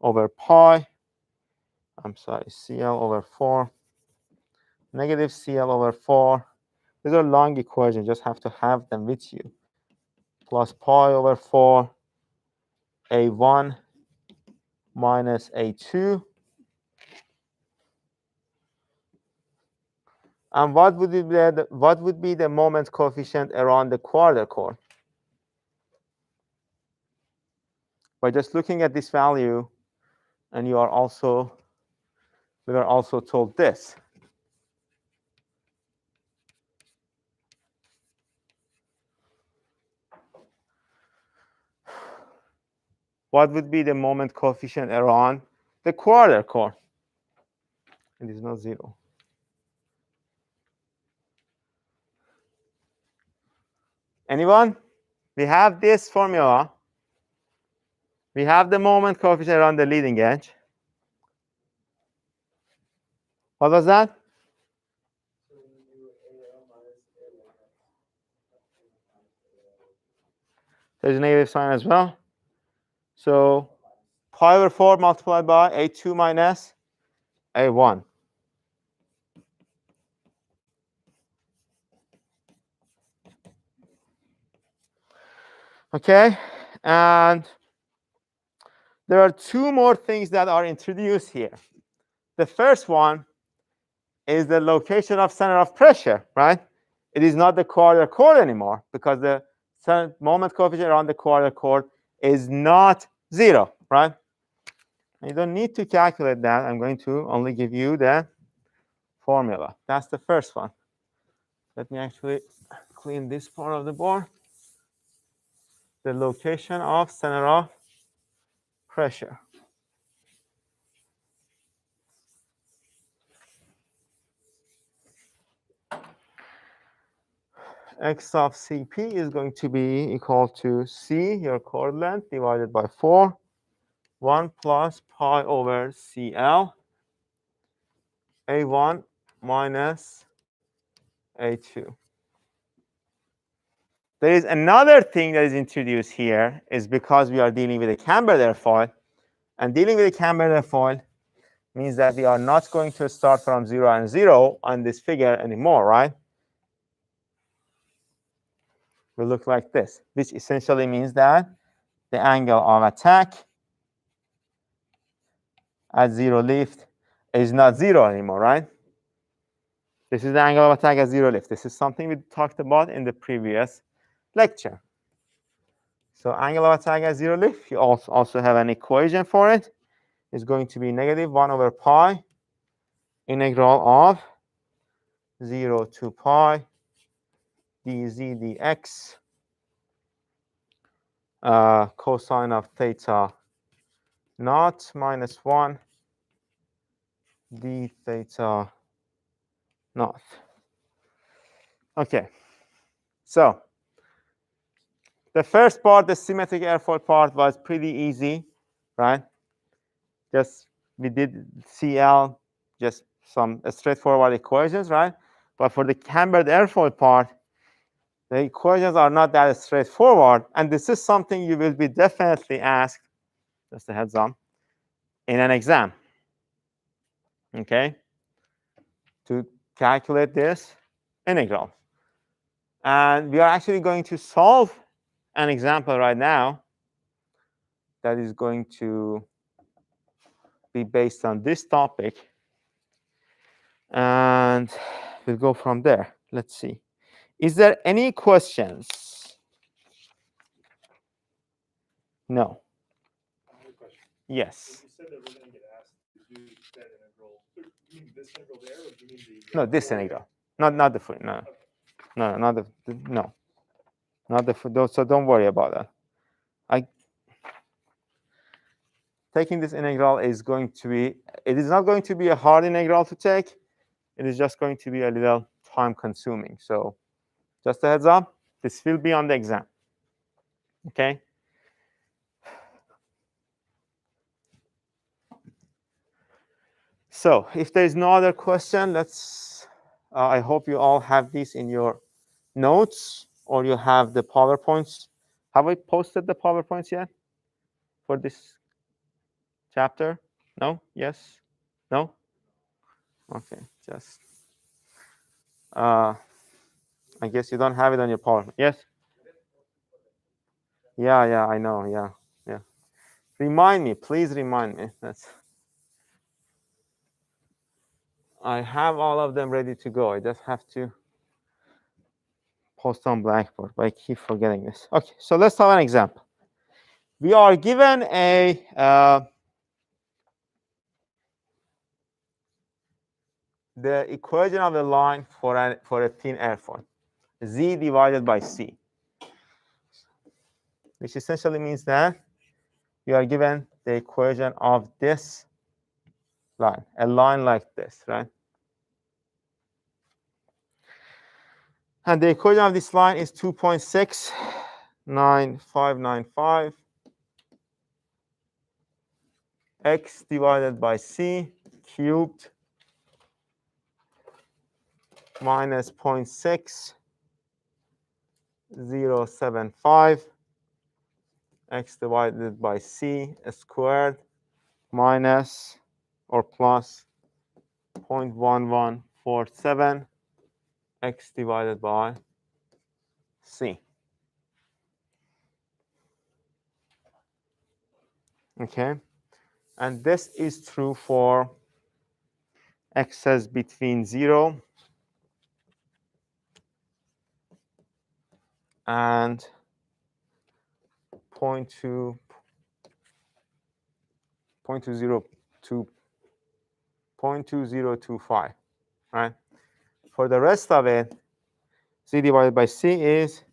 over pi, I'm sorry, CL over 4, negative CL over 4. These are long equations, just have to have them with you. Plus pi over 4, A1 minus A2. And what would be the moment coefficient around the quarter core? By just looking at this value, and we were also told this. What would be the moment coefficient around the quarter core? It is not 0. Anyone? We have this formula. We have the moment coefficient around the leading edge. What was that? There's a negative sign as well. So pi over 4 multiplied by A2 minus A1. Okay, and there are two more things that are introduced here. The first one is the location of center of pressure, right? It is not the quarter core anymore because the moment coefficient around the quarter core is not 0, right? You don't need to calculate that. I'm going to only give you the formula. That's the first one. Let me actually clean this part of the board. The location of center of pressure. X of Cp is going to be equal to C, your chord length, divided by 4, 1 plus pi over Cl, A1 minus A2. There is another thing that is introduced here, is because we are dealing with a Camber airfoil. And dealing with a Camber airfoil means that we are not going to start from 0 and 0 on this figure anymore, right? Will look like this, which essentially means that the angle of attack at 0 lift is not 0 anymore, right? This is the angle of attack at 0 lift. This is something we talked about in the previous lecture. So angle of attack at 0 lift, you also have an equation for it. It's going to be negative 1 over pi integral of 0 to pi dz dx cosine of theta naught minus 1 d theta naught. Okay, so the first part, the symmetric airfoil part, was pretty easy, right? Just we did CL, just some straightforward equations, right? But for the cambered airfoil part, the equations are not that straightforward, and this is something you will be definitely asked, just a heads up, in an exam. Okay, to calculate this integral. And we are actually going to solve an example right now that is going to be based on this topic. And we'll go from there. Let's see. Is there any questions? No. Yes. You said that we're going to get asked to do that integral. Do you mean this integral there, or do you mean the? No, this integral. Not the full. No. Okay. No, not the no. Not the full. So don't worry about that. Taking this integral is going to be. It is not going to be a hard integral to take. It is just going to be a little time consuming. So just a heads up, this will be on the exam. Okay. So if there's no other question, let's, I hope you all have these in your notes or you have the PowerPoints. Have I posted the PowerPoints yet for this chapter? No? Yes? No? Okay, just, I guess you don't have it on your PowerPoint. Yes? Yeah, I know, yeah. Remind me, please remind me. I have all of them ready to go. I just have to post on Blackboard, but I keep forgetting this. Okay, so let's have an example. We are given the equation of the line for a thin airfoil, Z divided by C, which essentially means that we are given the equation of this line, a line like this, right? And the equation of this line is 2.69595 x divided by c cubed minus 0.6075 x divided by c squared minus or plus 0.1147 x divided by c. Okay, and this is true for x's between 0 and 0.2025, right? For the rest of it, z divided by c is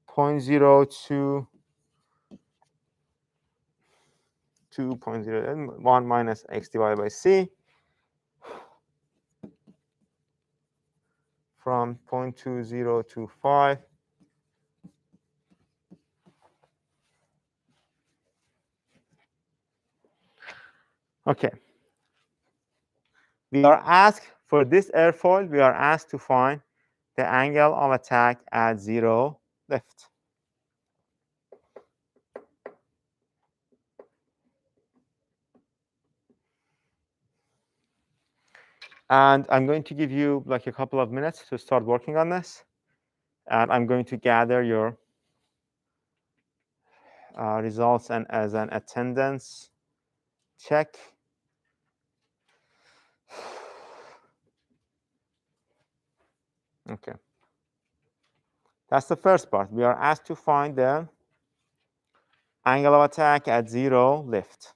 0.022.01 minus x divided by c from 0.2025 Okay. We are asked for this airfoil, we are asked to find the angle of attack at 0 lift. And I'm going to give you like a couple of minutes to start working on this. And I'm going to gather your results and as an attendance check. Okay. That's the first part. We are asked to find the angle of attack at 0 lift.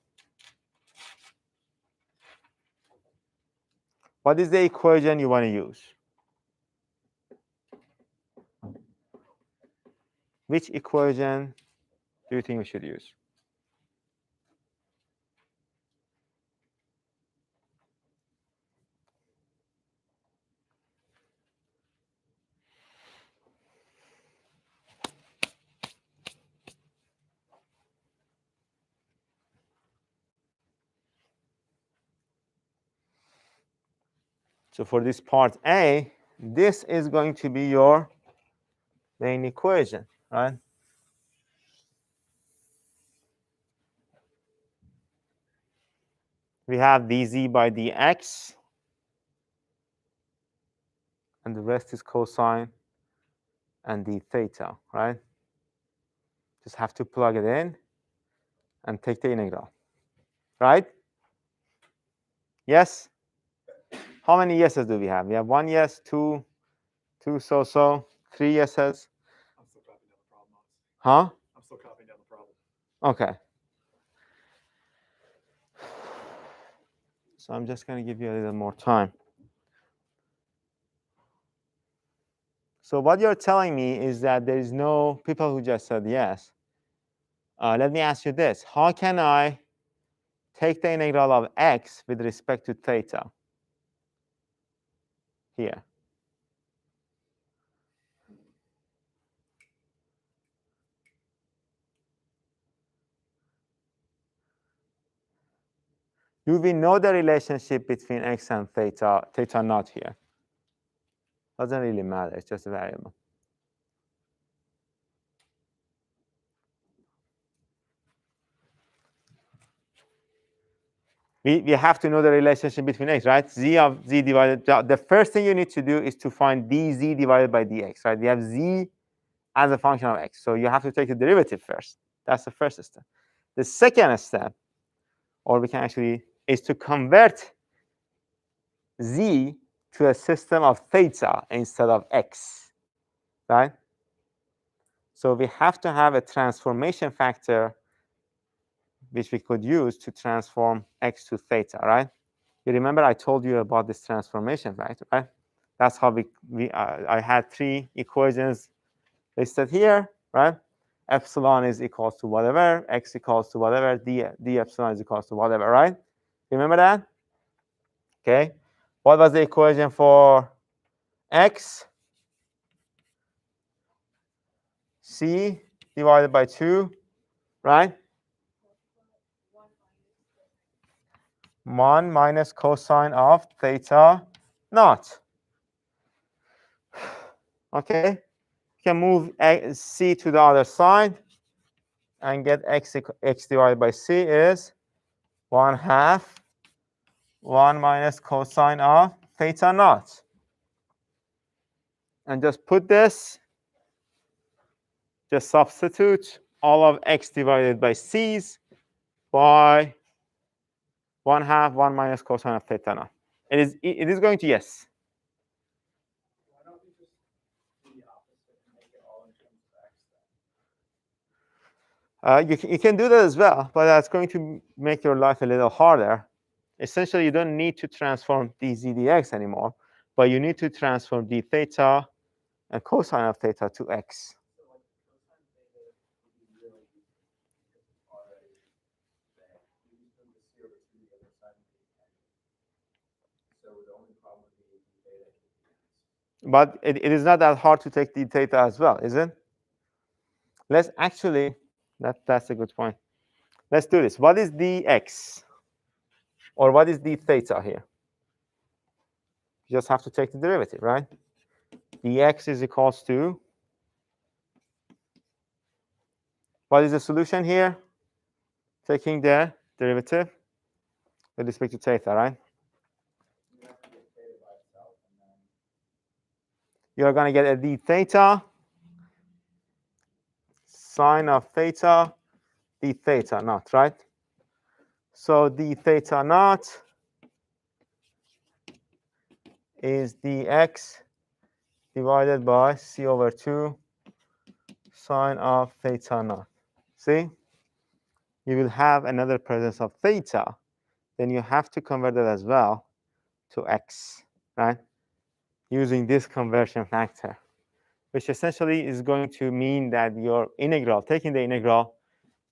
What is the equation you want to use? Which equation do you think we should use? So for this part A, this is going to be your main equation, right? We have dz by dx, and the rest is cosine and d theta, right? Just have to plug it in and take the integral, right? Yes? How many yeses do we have? We have 1 yes, 2 so, 3 yeses. I'm still copying down the problem. Huh? I'm still copying down the problem. Okay. So I'm just going to give you a little more time. So what you're telling me is that there is no people who just said yes. Let me ask you this. How can I take the integral of x with respect to theta here? Do we know the relationship between x and theta, theta naught here? Doesn't really matter, it's just a variable. We have to know the relationship between x, right? Z of z divided, the first thing you need to do is to find dz divided by dx, right? We have z as a function of x. So you have to take the derivative first. That's the first step. The second step, or we can actually, is to convert z to a system of theta instead of x, right? So we have to have a transformation factor which we could use to transform x to theta, right? You remember I told you about this transformation factor, right? That's how I had 3 equations listed here, right? Epsilon is equals to whatever, x equals to whatever, d epsilon is equals to whatever, right? Remember that? Okay. What was the equation for x? C divided by 2, right? 1 minus cosine of theta naught. Okay. You can move c to the other side and get x divided by c is 1/2 1 minus cosine of theta naught. And just put this, just substitute all of x divided by c's by 1/2 1 minus cosine of theta naught. It is going to yes. Why don't we just do the opposite and make it all in terms of x then? You can do that as well, but that's going to make your life a little harder. Essentially, you don't need to transform dz dx anymore, but you need to transform d theta and cosine of theta to x. So like cosine theta would be really easy because it's already there. You just move the c over to the other side of the equation. So the only problem would be d theta is the x. But it is not that hard to take d theta as well, is it? Let's actually, that's a good point. Let's do this. What is dx? Or what is d theta here? You just have to take the derivative, right? dx is equals to, what is the solution here? Taking the derivative with respect to theta, right? You have to get theta by itself and then You're going to get a d theta, sine of theta, d theta naught, right? So d theta naught is dx divided by c over 2 sine of theta naught. See? You will have another presence of theta. Then you have to convert it as well to x, right? Using this conversion factor, which essentially is going to mean that your integral, taking the integral,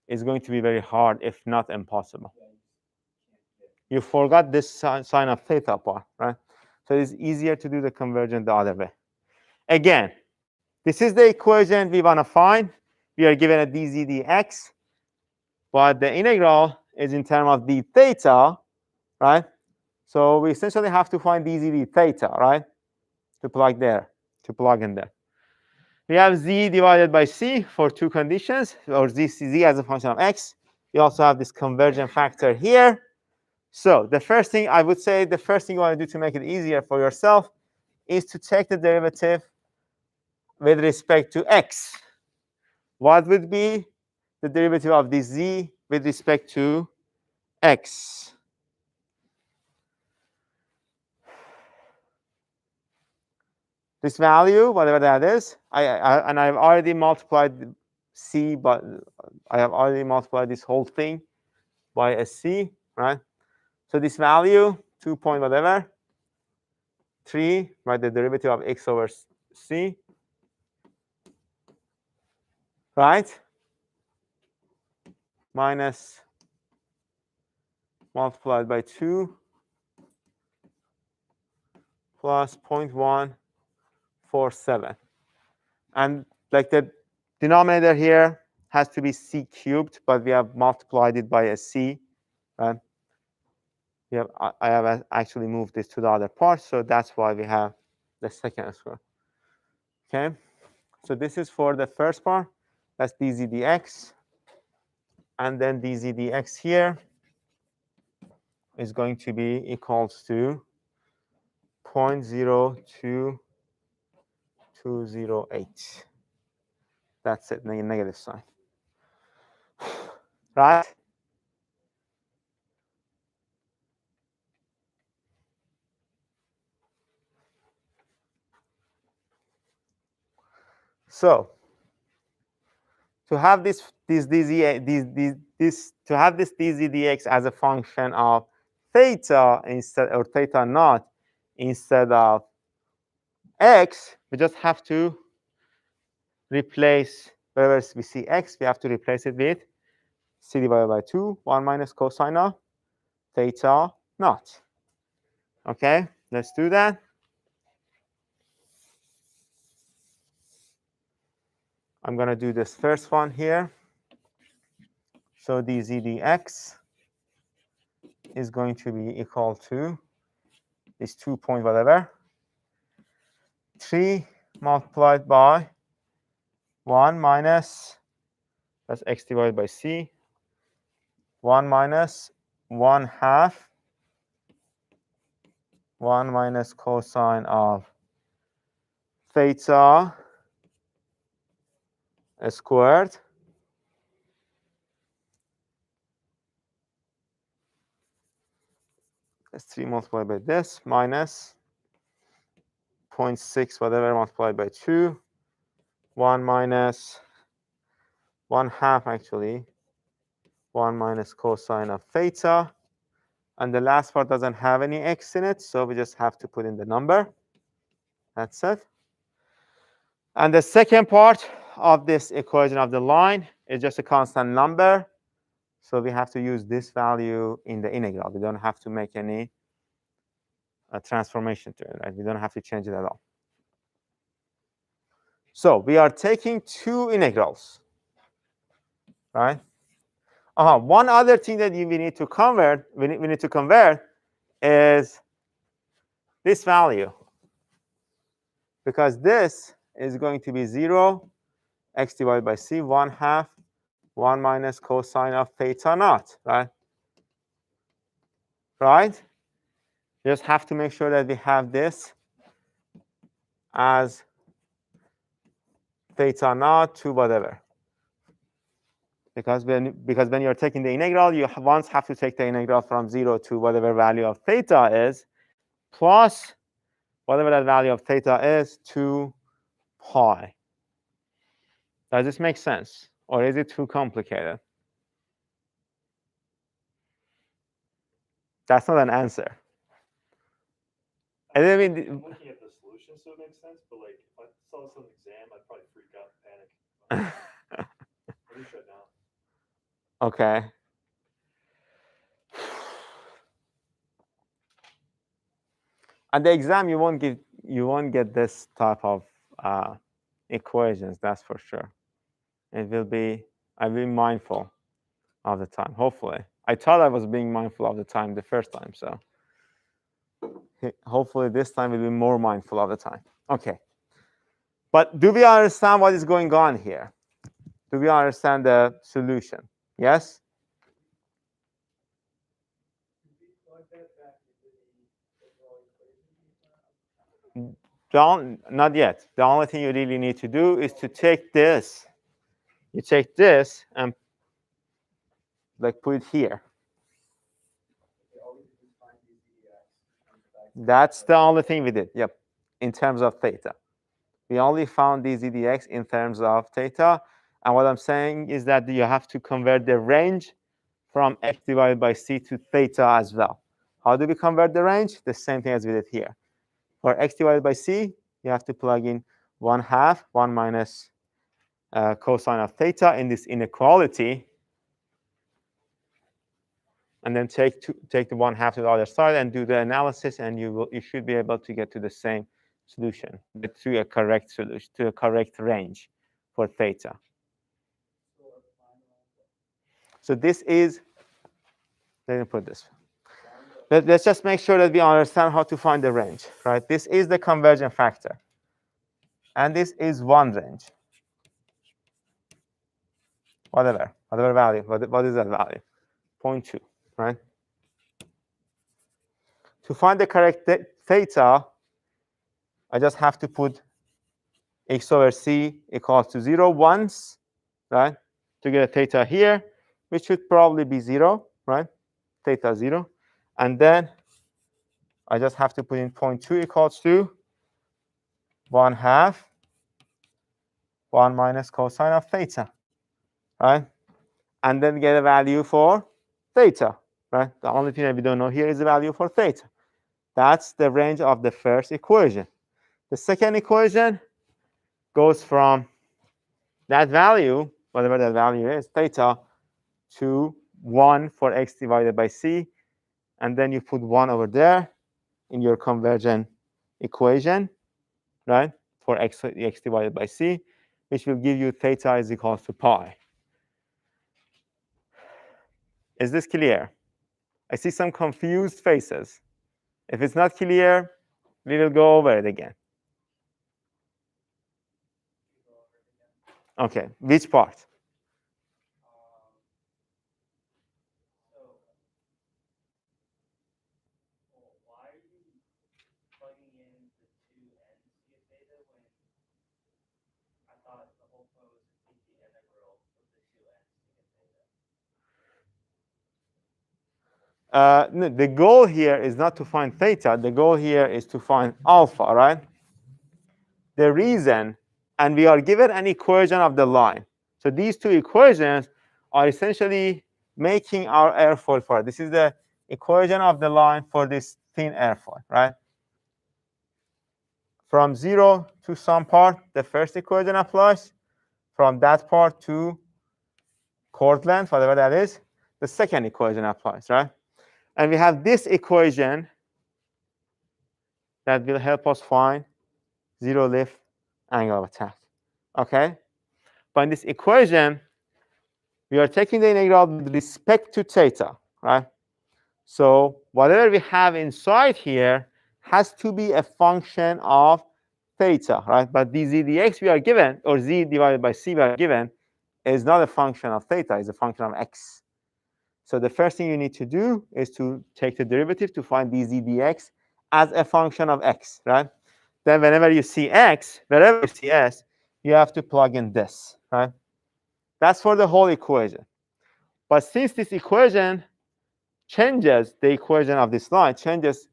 is going to be very hard, if not impossible. You forgot this sine of theta part, right? So it's easier to do the conversion the other way. Again, this is the equation we want to find. We are given a dz dx, but the integral is in terms of d theta, right? So we essentially have to find dz d theta, right? To plug in there. We have z divided by c for 2 conditions, or z as a function of x. We also have this convergent factor here. So the first thing I would say, the first thing you want to do to make it easier for yourself is to take the derivative with respect to x. What would be the derivative of this z with respect to x? This value, whatever that is, and I've already multiplied c, but I have already multiplied this whole thing by a c, right? So this value, 2 point whatever, 3, right, the derivative of x over c, right? Minus multiplied by 2 plus 0.147. And like the denominator here has to be c cubed, but we have multiplied it by a c, right? I have actually moved this to the other part, so that's why we have the second square. Okay, so this is for the first part. That's dz dx, and then dz dx here is going to be equals to 0.02208. That's it, negative sign. Right? So to have this to have this dz dx as a function of theta instead, or theta naught instead of x, we just have to replace wherever we see x, we have to replace it with c divided by 2, 1 minus cosine of theta naught. Okay, let's do that. I'm going to do this first one here. So dz dx is going to be equal to this 2 point whatever, 3 multiplied by 1 minus, that's x divided by c, 1 minus 1/2, 1 minus cosine of theta squared. That's 3 multiplied by this, minus 0.6 whatever multiplied by 2, 1 minus 1/2 actually, 1 minus cosine of theta. And the last part doesn't have any x in it, so we just have to put in the number. That's it. And the second part of this equation of the line is just a constant number. So we have to use this value in the integral. We don't have to make any transformation to it, right? We don't have to change it at all. So we are taking two integrals, right? One other thing that we need to convert, we need to convert is this value, because this is going to be 0, x divided by c, 1/2, 1 minus cosine of theta naught, right? Right? You just have to make sure that we have this as theta naught to whatever. Because when you're taking the integral, you once have to take the integral from 0 to whatever value of theta is, plus whatever that value of theta is, 2 pi. Does this make sense? Or is it too complicated? That's not an answer. I mean, I'm looking at the solution, so it makes sense. But like, if I saw this on the exam, I'd probably freak out and panic. Let me shut down. Okay. At the exam, you won't get this type of equations. That's for sure. I'll be mindful of the time. Hopefully, I thought I was being mindful of the time the first time, so hopefully this time we'll be more mindful of the time. Okay. But do we understand what is going on here? Do we understand the solution? Yes? Not yet. The only thing you really need to do is to take this. You take this and like put it here. That's the only thing we did. Yep. In terms of theta. We only found dz dx in terms of theta. And what I'm saying is that you have to convert the range from x divided by c to theta as well. How do we convert the range? The same thing as we did here. For x divided by c, you have to plug in 1/2, 1 minus cosine of theta in this inequality. And then take the 1/2 to the other side and do the analysis, and you should be able to get to the same solution, to a correct solution, to a correct range for theta. So this is, let me put this. Let's just make sure that we understand how to find the range, right? This is the convergence factor. And this is one range. Whatever value. What is that value? 0.2, right? To find the correct theta, I just have to put x over c equals to 0 once, right? To get a theta here, which should probably be 0, right? Theta 0. And then I just have to put in 0.2 equals to 1/2 1 minus cosine of theta, right? And then get a value for theta, right? The only thing that we don't know here is the value for theta. That's the range of the first equation. The second equation goes from that value, whatever that value is, theta, to 1 for x divided by c. And then you put 1 over there in your convergent equation, right, for x divided by c, which will give you theta is equals to pi. Is this clear? I see some confused faces. If it's not clear, we will go over it again. OK, which part? Why are you plugging in the two ends to get theta when I thought the whole point was to take the integral of the two ends to get theta? No, the goal here is not to find theta. The goal here is to find alpha, right? The reason, and we are given an equation of the line. So these two equations are essentially making our airfoil for it. This is the equation of the line for this thin airfoil, right? From 0 to some part, the first equation applies. From that part to chord length, whatever that is, the second equation applies, right? And we have this equation that will help us find zero lift angle of attack. OK? But in this equation, we are taking the integral with respect to theta, right? So whatever we have inside here has to be a function of theta, right? But the z dx we are given, or z divided by c we are given, is not a function of theta. It's a function of x. So the first thing you need to do is to take the derivative to find dz dx as a function of x, right? Then whenever you see x, wherever you see s, you have to plug in this, right? That's for the whole equation. But since this equation changes, the equation of this line changes,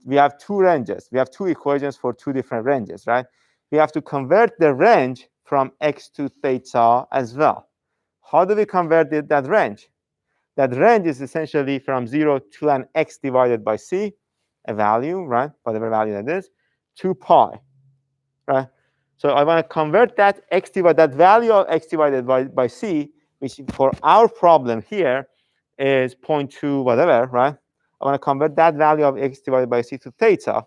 we have two ranges. We have two equations for two different ranges, right? We have to convert the range from x to theta as well. How do we convert that range? That range is essentially from 0 to an x divided by c, a value, right? Whatever value that is, to pi, right? So I want to convert that value of x divided by c, which for our problem here is 0.2 whatever, right? I want to convert that value of x divided by c to theta.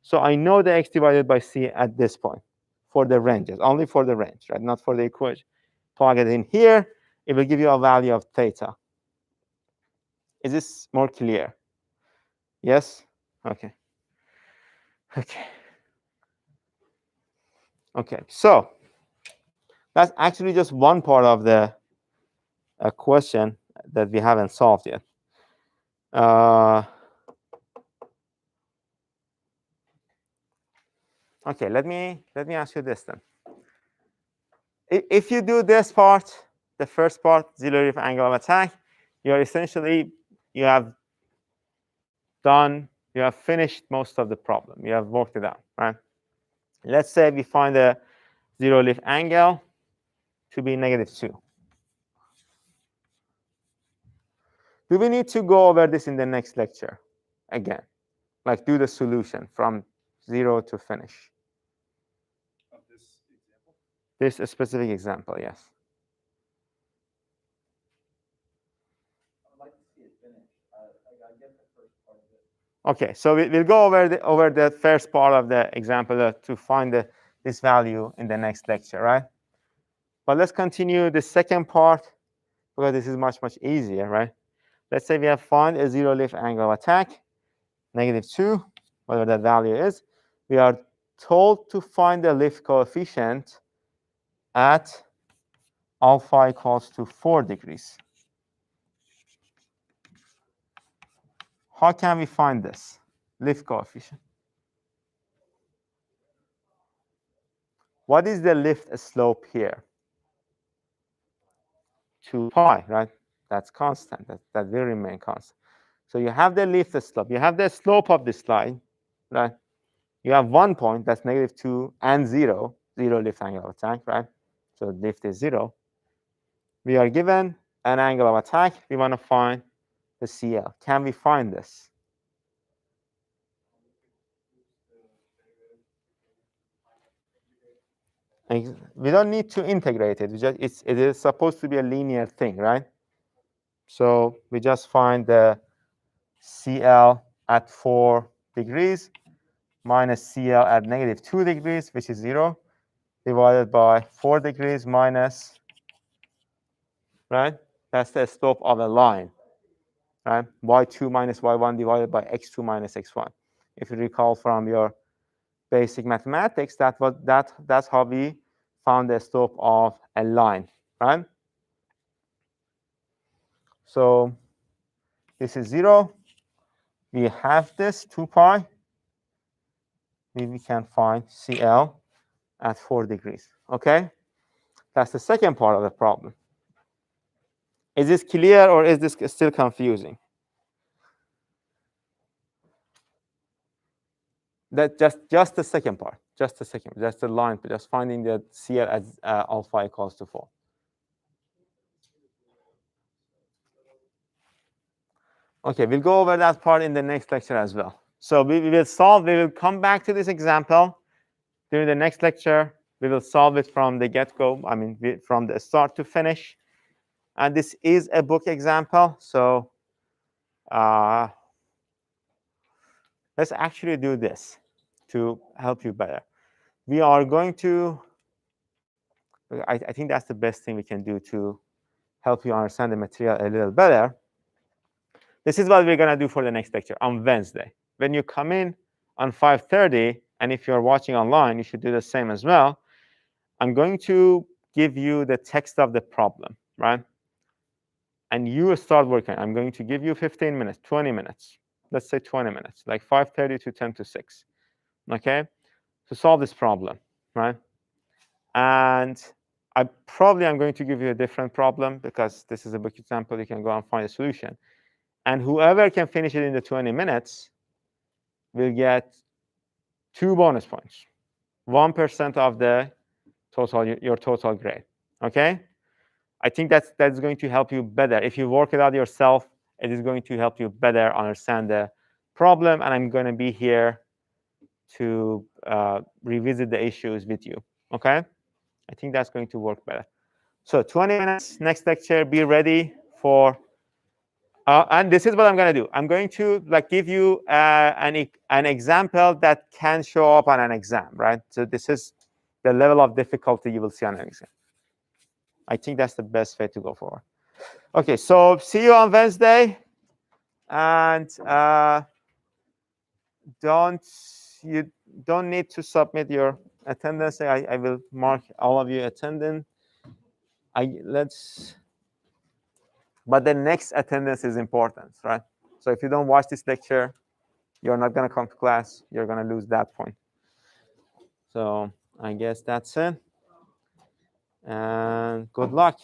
So I know the x divided by c at this point for the ranges, only for the range, right? Not for the equation. Plug it in here. It will give you a value of theta. Is this more clear? Yes? OK. OK. OK. So that's actually just one part of the question that we haven't solved yet. OK, let me ask you this then. If you do this part, the first part, zero lift angle of attack, you're essentially, you have finished most of the problem. You have worked it out, right? Let's say we find the zero lift angle to be -2. Do we need to go over this in the next lecture again? Like do the solution from 0 to finish? Of this example? This specific example, yes. I'd like to see it finished. I get the first part of it. OK, so we'll go over the first part of the example to find this value in the next lecture, right? But let's continue the second part, because this is much, much easier, right? Let's say we have found a zero lift angle of attack. -2, whatever that value is. We are told to find the lift coefficient at alpha equals to 4 degrees. How can we find this lift coefficient? What is the lift slope here? 2 pi, right? That's constant. That will remain constant. So you have the lift slope. You have the slope of this line, right? You have 1 point, that's -2, and 0, 0 lift angle of attack, right? So lift is 0. We are given an angle of attack. We want to find the CL. Can we find this? We don't need to integrate it. It is supposed to be a linear thing, right? So we just find the CL at 4 degrees minus CL at -2 degrees, which is 0, divided by 4 degrees minus, right? That's the slope of a line, right? y2 minus y1 divided by x2 minus x1. If you recall from your basic mathematics, that's how we found the slope of a line, right? So this is 0. We have this 2 pi. We can find CL at 4 degrees. Okay? That's the second part of the problem. Is this clear or is this still confusing? That just the second part. Just the second. Just the line. Just finding the CL as alpha equals to 4. Okay, we'll go over that part in the next lecture as well. So we will come back to this example during the next lecture. We will solve it from the get-go, from the start to finish. And this is a book example. So let's actually do this to help you better. We are going to, I think that's the best thing we can do to help you understand the material a little better. This is what we're going to do for the next lecture on Wednesday. When you come in on 5:30, and if you're watching online, you should do the same as well. I'm going to give you the text of the problem, right? And you start working. I'm going to give you 15 minutes, 20 minutes. Let's say 20 minutes, like 5:30 to 10 to 6, okay, to solve this problem, right? And I'm going to give you a different problem because this is a book example. You can go and find a solution. And whoever can finish it in the 20 minutes will get 2 bonus points, 1% of the total, your total grade. Okay? I think that's going to help you better. If you work it out yourself, it is going to help you better understand the problem. And I'm going to be here to revisit the issues with you. Okay? I think that's going to work better. So 20 minutes, next lecture, be ready for. And this is what I'm going to do. I'm going to give you an example that can show up on an exam, right? So this is the level of difficulty you will see on an exam. I think that's the best way to go forward. OK, so see you on Wednesday. And you don't need to submit your attendance. I will mark all of you attending. But the next attendance is important, right? So if you don't watch this lecture, you're not going to come to class. You're going to lose that point. So I guess that's it. And good luck.